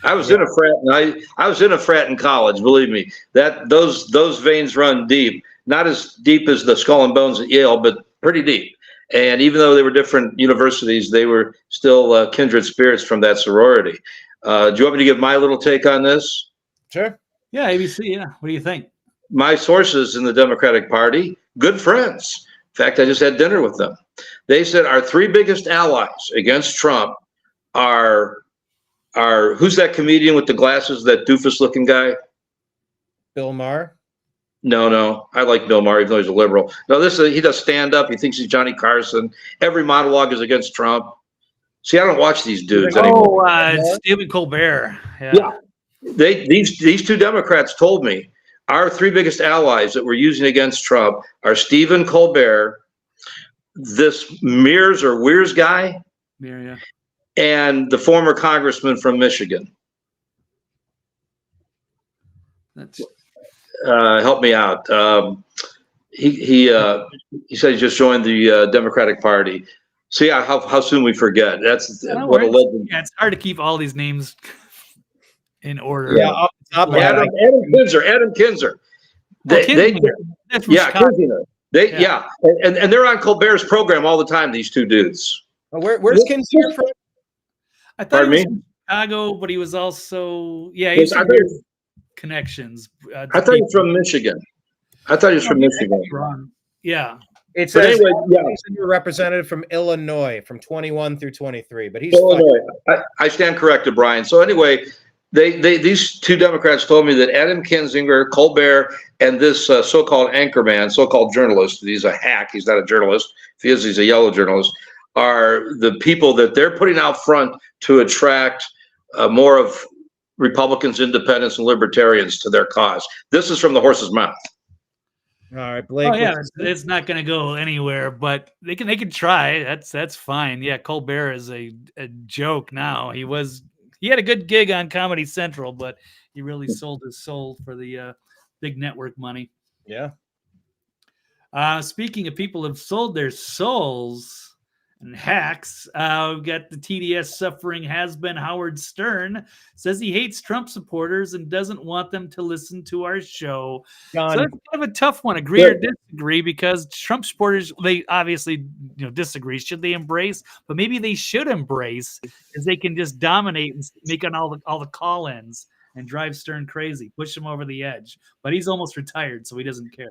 I was in a frat, and I was in a frat in college. Believe me, that those veins run deep. Not as deep as the Skull and Bones at Yale, but pretty deep. And even though they were different universities, they were still kindred spirits from that sorority. Do you want me to give my little take on this? Sure. Yeah, ABC. Yeah. What do you think? My sources in the Democratic Party, good friends. In fact, I just had dinner with them. They said our 3 biggest allies against Trump are who's that comedian with the glasses, that doofus-looking guy? Bill Maher. No, I like Bill Maher, even though he's a liberal. No, he does stand up. He thinks he's Johnny Carson. Every monologue is against Trump. See, I don't watch these dudes anymore. Stephen Colbert. Yeah. These 2 Democrats told me our 3 biggest allies that we're using against Trump are Stephen Colbert, this Mears or Weirs guy, and the former congressman from Michigan. Help me out. He said he just joined the Democratic Party. See how soon we forget. That's No what a worries. legend. Yeah, it's hard to keep all these names in order. Yeah, Adam Kinzer. Kinzinger. That's from Chicago. Kinzinger. And they're on Colbert's program all the time. These two dudes. Where's Kinzinger from? I thought he was from Chicago, but he was also he's some weird connections. I thought he was from Michigan. Wrong. Yeah. It says he's a representative from Illinois from 21 through 23, but he's Illinois. I stand corrected, Brian. So anyway, these two Democrats told me that Adam Kinzinger, Colbert, and this so-called anchorman, so-called journalist, he's a hack, he's not a journalist. If he is, he's a yellow journalist, are the people that they're putting out front to attract more of Republicans, independents, and libertarians to their cause. This is from the horse's mouth. All right, Blake. Oh yeah, it's not going to go anywhere, but they can try. That's fine. Yeah, Colbert is a joke now. He had a good gig on Comedy Central, but he really sold his soul for the big network money. Yeah. Speaking of people who have sold their souls and hacks, we've got the TDS suffering has-been Howard Stern says he hates Trump supporters and doesn't want them to listen to our show. John. So that's kind of a tough one, agree or disagree, because Trump supporters, they obviously disagree. Should they embrace? But maybe they should embrace, because they can just dominate and make on all the call-ins and drive Stern crazy, push him over the edge. But he's almost retired, so he doesn't care.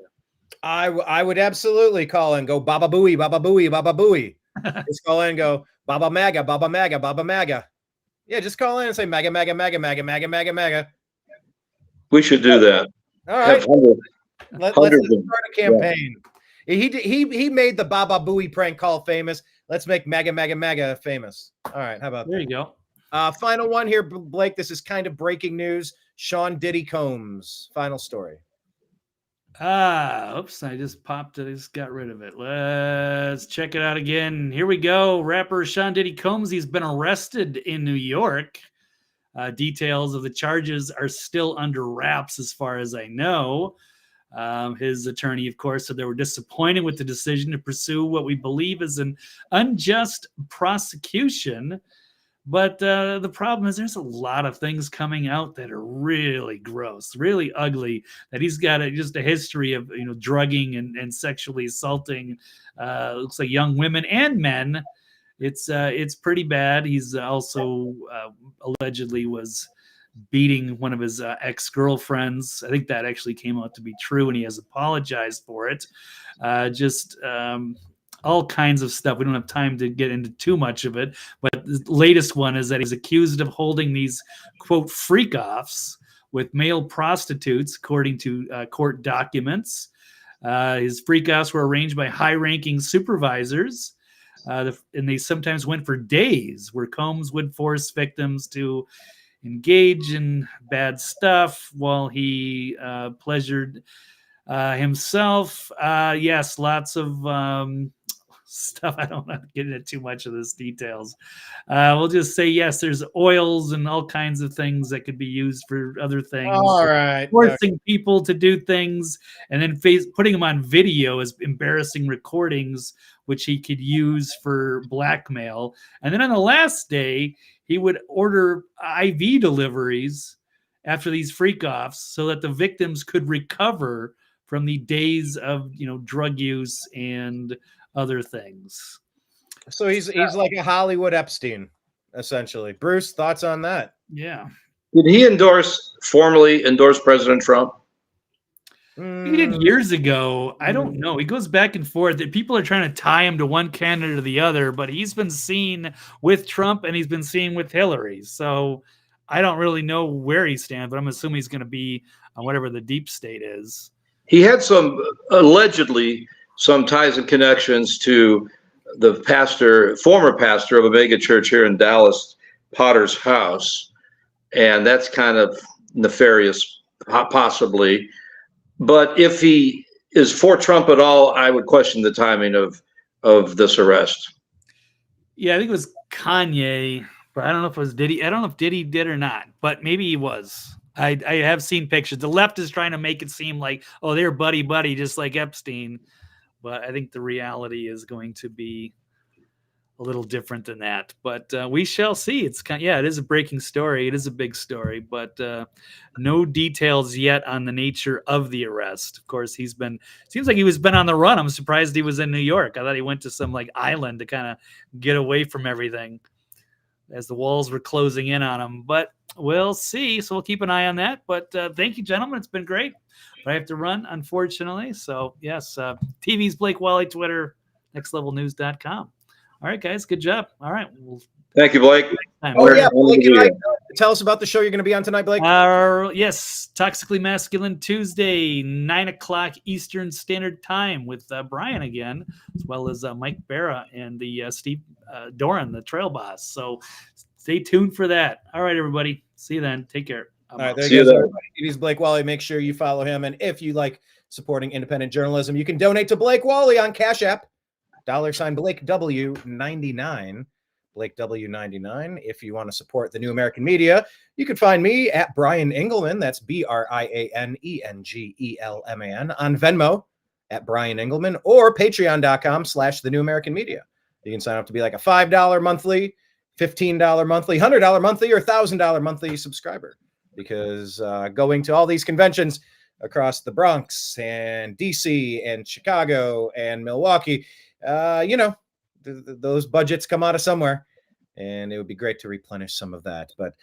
I would absolutely call and go Baba Booey, Baba Booey, Baba Booey. Just call in and go Baba Maga, Baba Maga, Baba Maga. Yeah, just call in and say Maga, Maga, Maga, Maga, Maga, Maga, Maga. We should do that. All right. Let's start a campaign. Yeah. He made the Baba Booey prank call famous. Let's make Maga, Maga, Maga famous. All right, how about that? There you go. Final one here, Blake. This is kind of breaking news. Sean Diddy Combs. Final story. Oops, I just popped it. I just got rid of it. Let's check it out again. Here we go. Rapper Sean Diddy Combs, he's been arrested in New York. Details of the charges are still under wraps as far as I know. His attorney, of course, said they were disappointed with the decision to pursue what we believe is an unjust prosecution. But the problem is there's a lot of things coming out that are really gross, really ugly, that he's got just a history of, drugging and sexually assaulting, looks like young women and men. It's pretty bad. He's also allegedly was beating one of his ex-girlfriends. I think that actually came out to be true, and he has apologized for it. All kinds of stuff. We don't have time to get into too much of it, but the latest one is that he's accused of holding these, quote, freak-offs with male prostitutes, according to court documents. His freak-offs were arranged by high-ranking supervisors, and they sometimes went for days, where Combs would force victims to engage in bad stuff while he pleasured himself. Yes, lots of stuff. I don't want to get into too much of this details. We'll just say, yes, there's oils and all kinds of things that could be used for other things. All right. Forcing people to do things and then putting them on video as embarrassing recordings, which he could use for blackmail. And then on the last day, he would order IV deliveries after these freak-offs so that the victims could recover from the days of, drug use and other things. So he's like a Hollywood Epstein, essentially. Bruce, thoughts on that? Yeah. Did he formally endorse President Trump? He did years ago. I don't know. He goes back and forth. People are trying to tie him to one candidate or the other, but he's been seen with Trump and he's been seen with Hillary. So I don't really know where he stands, but I'm assuming he's going to be on whatever the deep state is. He had allegedly some ties and connections to the former pastor of a mega church here in Dallas, Potter's House. And that's kind of nefarious, possibly. But if he is for Trump at all, I would question the timing of this arrest. Yeah, I think it was Kanye, but I don't know if it was Diddy. I don't know if Diddy did or not, but maybe he was. I have seen pictures. The left is trying to make it seem like, oh, they're buddy, just like Epstein. But I think the reality is going to be a little different than that, but we shall see. It's it is a breaking story. It is a big story, but no details yet on the nature of the arrest. Of course, seems like he been on the run. I'm surprised he was in New York. I thought he went to some island to kind of get away from everything as the walls were closing in on him, but we'll see. So we'll keep an eye on that, but thank you, gentlemen. It's been great, but I have to run, unfortunately. So yes, TV's Blake Walley, Twitter, nextlevelnews.com. All right, guys, good job. All right. Thank you, Blake. Oh, yeah, Blake, tell us about the show you're going to be on tonight, Blake. Yes, Toxically Masculine Tuesday, 9:00 Eastern Standard Time with Brian again, as well as Mike Barra and the Steve Doran, the Trail Boss. So stay tuned for that. All right, everybody. See you then. Take care. All right, there you go. He's Blake Walley. Make sure you follow him. And if you like supporting independent journalism, you can donate to Blake Walley on Cash App. $ Blake W99, Blake W99. If you want to support the New American Media, you can find me at Brian Engelman. That's BrianEngelman on Venmo at Brian Engelman, or patreon.com/the New American Media. You can sign up to be like a $5 monthly, $15 monthly, $100 monthly, or $1,000 monthly subscriber, because going to all these conventions across the Bronx and DC and Chicago and Milwaukee, those budgets come out of somewhere, and it would be great to replenish some of that. But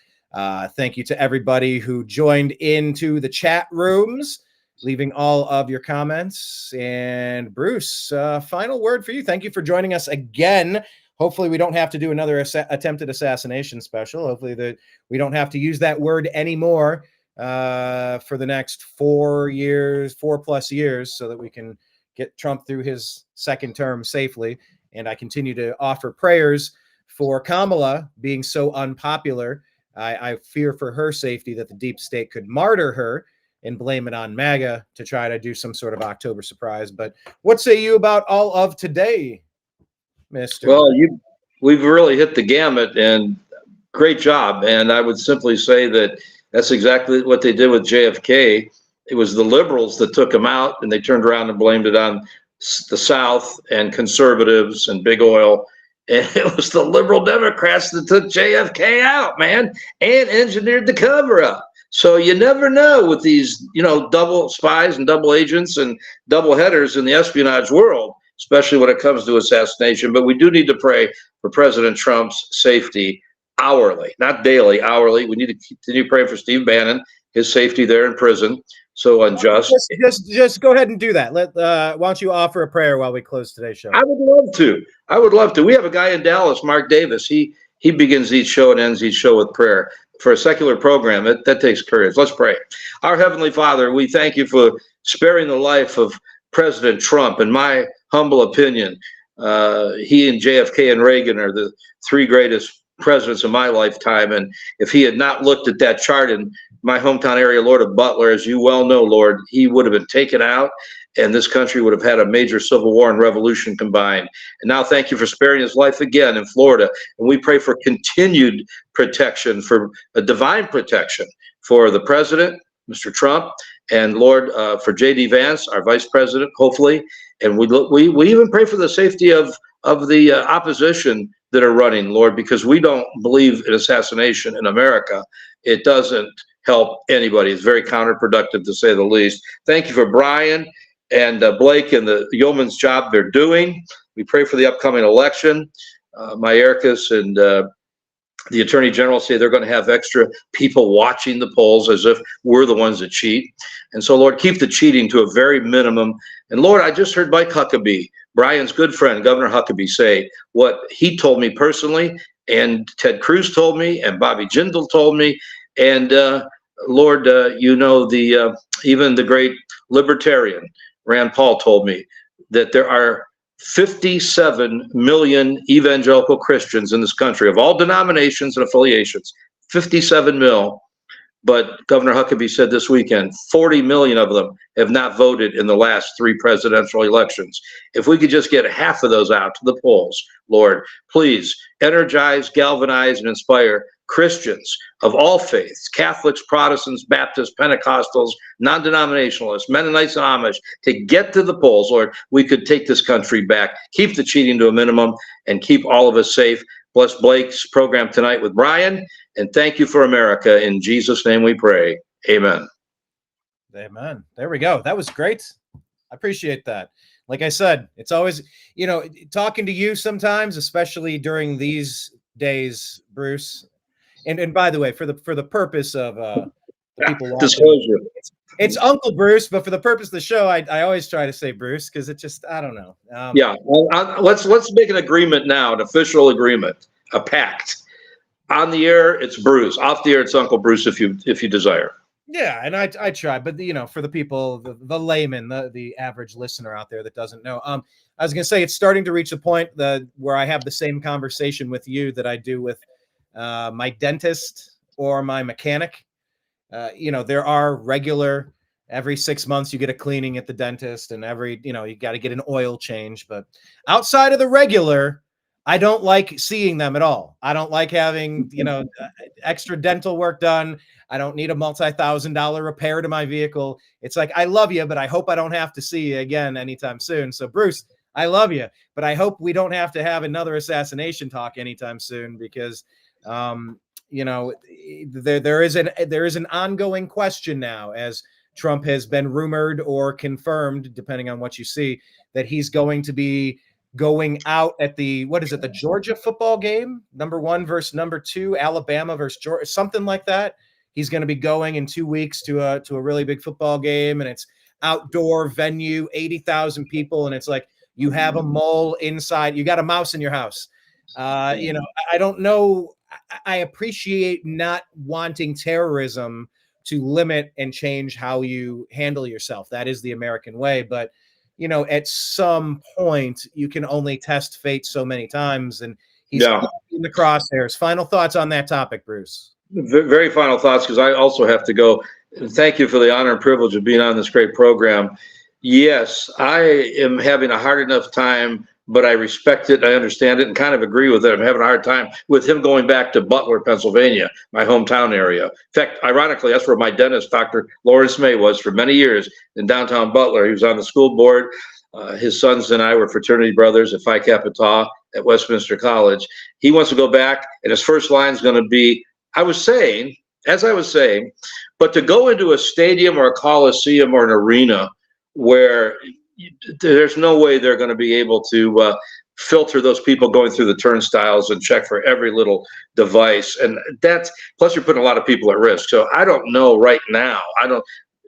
thank you to everybody who joined into the chat rooms, leaving all of your comments. And Bruce, final word for you. Thank you for joining us again. Hopefully we don't have to do another attempted assassination special. Hopefully we don't have to use that word anymore for the next 4+ years, so that we can get Trump through his second term safely. And I continue to offer prayers for Kamala being so unpopular. I fear for her safety that the deep state could martyr her and blame it on MAGA to try to do some sort of October surprise. But what say you about all of today, Mr.? Well, we've really hit the gamut, and great job. And I would simply say that that's exactly what they did with JFK. It was the liberals that took him out, and they turned around and blamed it on the South and conservatives and big oil. And it was the liberal Democrats that took JFK out, man, and engineered the cover up. So you never know with these, double spies and double agents and double headers in the espionage world, especially when it comes to assassination. But we do need to pray for President Trump's safety hourly, not daily, hourly. We need to continue praying for Steve Bannon, his safety there in prison. So unjust. Just go ahead and do that. Why don't you offer a prayer while we close today's show? I would love to. We have a guy in Dallas, Mark Davis. He begins each show and ends each show with prayer. For a secular program, that takes courage. Let's pray. Our Heavenly Father, we thank you for sparing the life of President Trump. In my humble opinion, he and JFK and Reagan are the three greatest presidents of my lifetime. And if he had not looked at that chart in my hometown area, Lord of Butler, as you well know, Lord, he would have been taken out, and this country would have had a major civil war and revolution combined. And now thank you for sparing his life again in Florida. And we pray for continued protection, for a divine protection for the president, Mr. Trump, and Lord, for J.D. Vance, our vice president, hopefully. And we even pray for the safety of the opposition that are running, Lord, because we don't believe in assassination in America. It doesn't help anybody. It's very counterproductive, to say the least. Thank you for Brian and Blake and the yeoman's job they're doing. We pray for the upcoming election. Mayorkas and the Attorney General say they're going to have extra people watching the polls, as if we're the ones that cheat. And so, Lord, keep the cheating to a very minimum. And Lord, I just heard Mike Huckabee, Brian's good friend, Governor Huckabee, say what he told me personally, and Ted Cruz told me, and Bobby Jindal told me. And Lord, even the great libertarian Rand Paul told me that there are 57 million evangelical Christians in this country of all denominations and affiliations, 57 mil. But Governor Huckabee said this weekend, 40 million of them have not voted in the last 3 presidential elections. If we could just get half of those out to the polls, Lord, please energize, galvanize, and inspire Christians of all faiths, Catholics, Protestants, Baptists, Pentecostals, non-denominationalists, Mennonites, and Amish, to get to the polls, Lord, we could take this country back, keep the cheating to a minimum, and keep all of us safe. Bless Blake's program tonight with Brian, and thank you for America. In Jesus' name we pray. Amen. Amen. There we go. That was great. I appreciate that. Like I said, it's always, talking to you sometimes, especially during these days, Bruce. And by the way, for the purpose of the people watching, disclosure, it's Uncle Bruce, but for the purpose of the show, I always try to say Bruce because it just, I don't know. Let's make an agreement now, an official agreement, a pact. On the air, it's Bruce. Off the air, it's Uncle Bruce if you desire. Yeah, and I try, but for the people, the layman, the average listener out there that doesn't know, I was gonna say it's starting to reach a point where I have the same conversation with you that I do with my dentist or my mechanic. There are regular, every 6 months you get a cleaning at the dentist, and you got to get an oil change. But outside of the regular, I don't like seeing them at all. I don't like having, extra dental work done. I don't need a multi-$1,000 repair to my vehicle. It's like, I love you, but I hope I don't have to see you again anytime soon. So Bruce, I love you, but I hope we don't have to have another assassination talk anytime soon because, there is an ongoing question now, as Trump has been rumored or confirmed, depending on what you see, that he's going to be going out at the Georgia football game, #1 versus #2, Alabama versus Georgia, something like that. He's going to be going in 2 weeks to a really big football game, and it's outdoor venue, 80,000 people, and it's like you have a mole inside, you got a mouse in your house. I don't know. I appreciate not wanting terrorism to limit and change how you handle yourself. That is the American way, but at some point you can only test fate so many times, and he's in the crosshairs. Final thoughts on that topic, Bruce? Very final thoughts, because I also have to go. Thank you for the honor and privilege of being on this great program. Yes, I am having a hard enough time, but I respect it, I understand it, and kind of agree with it. I'm having a hard time with him going back to Butler, Pennsylvania, my hometown area. In fact, ironically, that's where my dentist, Dr. Lawrence May, was for many years in downtown Butler. He was on the school board. His sons and I were fraternity brothers at Phi Kappa Tau at Westminster College. He wants to go back, and his first line is going to be, as I was saying, but to go into a stadium or a coliseum or an arena where there's no way they're going to be able to filter those people going through the turnstiles and check for every little device. And plus you're putting a lot of people at risk. So I don't know right now.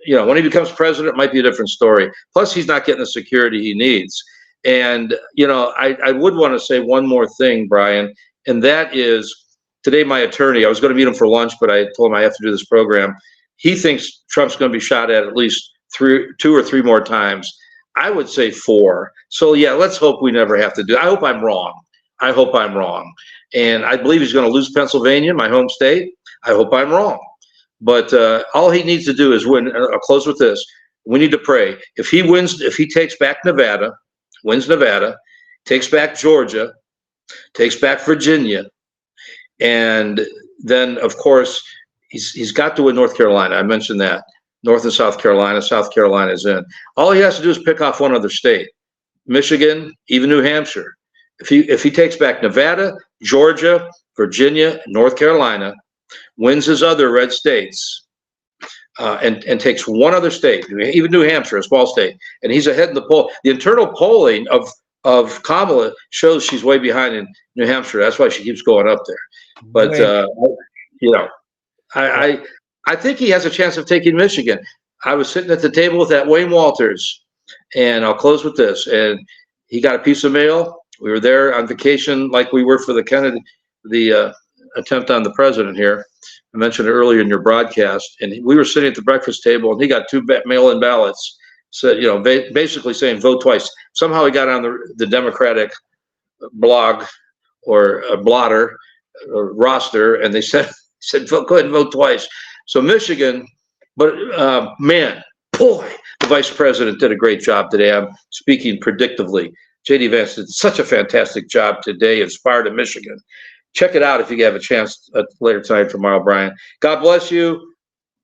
When he becomes president, it might be a different story. Plus he's not getting the security he needs. And, I would want to say one more thing, Brian, and that is today, my attorney, I was going to meet him for lunch, but I told him I have to do this program. He thinks Trump's going to be shot at least 2 or 3 more times. I would say 4. So yeah, let's hope we never have to do. I hope I'm wrong. And I believe he's going to lose Pennsylvania, my home state. I hope I'm wrong. But all he needs to do is win. I'll close with this. We need to pray. If he wins, if he takes back Nevada, wins Nevada, takes back Georgia, takes back Virginia, and then of course he's got to win North Carolina. I mentioned that. North and South Carolina. South Carolina is in. All he has to do is pick off one other state, Michigan, even New Hampshire. If he takes back Nevada, Georgia, Virginia, North Carolina, wins his other red states, and takes one other state, even New Hampshire, a small state, and he's ahead in the poll. The internal polling of Kamala shows she's way behind in New Hampshire. That's why she keeps going up there. But I think he has a chance of taking Michigan. I was sitting at the table with that Wayne Walters, and I'll close with this. And he got a piece of mail. We were there on vacation, like we were for the Kennedy, the attempt on the president here. I mentioned it earlier in your broadcast. And we were sitting at the breakfast table, and he got 2 mail-in ballots. So basically saying vote twice. Somehow he got on the Democratic blog or a blotter or roster, and they said go ahead and vote twice. So Michigan, but man, boy, the vice president did a great job today. I'm speaking predictively. J.D. Vance did such a fantastic job today in Sparta, Michigan. check it out if you have a chance later tonight, tomorrow, Brian. God bless you.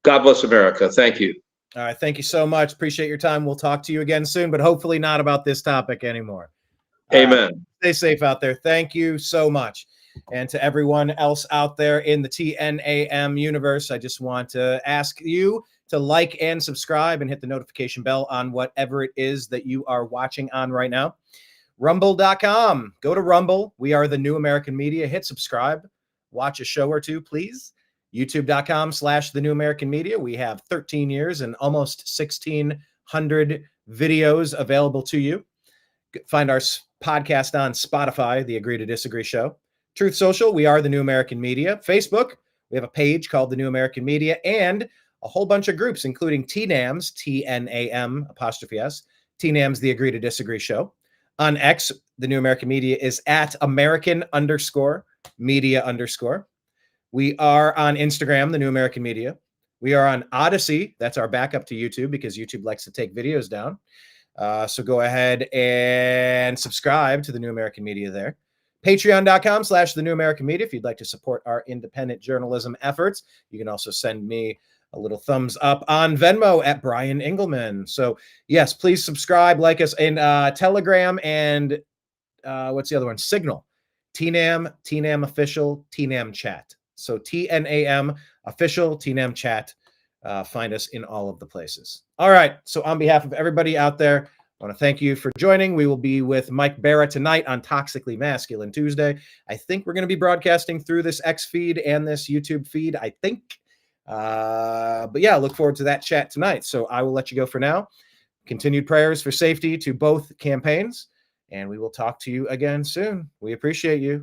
God bless America. Thank you. All right. Thank you so much. Appreciate your time. We'll talk to you again soon, but hopefully not about this topic anymore. Amen. Stay safe out there. Thank you so much. And to everyone else out there in the TNAM universe, I just want to ask you to like and subscribe and hit the notification bell on whatever it is that you are watching on right now. Rumble.com. Go to Rumble. We are the New American Media. Hit subscribe. Watch a show or two, please. YouTube.com/the New American Media. We have 13 years and almost 1,600 videos available to you. Find our podcast on Spotify, The Agree to Disagree Show. Truth Social, we are the New American Media. Facebook, we have a page called the New American Media and a whole bunch of groups, including TNAM's, TNAM''S, TNAM's The Agree to Disagree Show. On X, the New American Media is at American_media_. We are on Instagram, the New American Media. We are on Odyssey. That's our backup to YouTube because YouTube likes to take videos down. So go ahead and subscribe to the New American Media there. Patreon.com/the New American Media. If you'd like to support our independent journalism efforts, you can also send me a little thumbs up on Venmo at Brian Engelman. So yes, please subscribe, like us in Telegram and what's the other one? Signal. TNAM official, TNAM chat. So TNAM official, TNAM chat. Find us in all of the places. All right. So on behalf of everybody out there, I want to thank you for joining. We will be with Mike Barra tonight on Toxically Masculine Tuesday. I think we're going to be broadcasting through this X feed and this YouTube feed, I think. But yeah, look forward to that chat tonight. So I will let you go for now. Continued prayers for safety to both campaigns, and we will talk to you again soon. We appreciate you.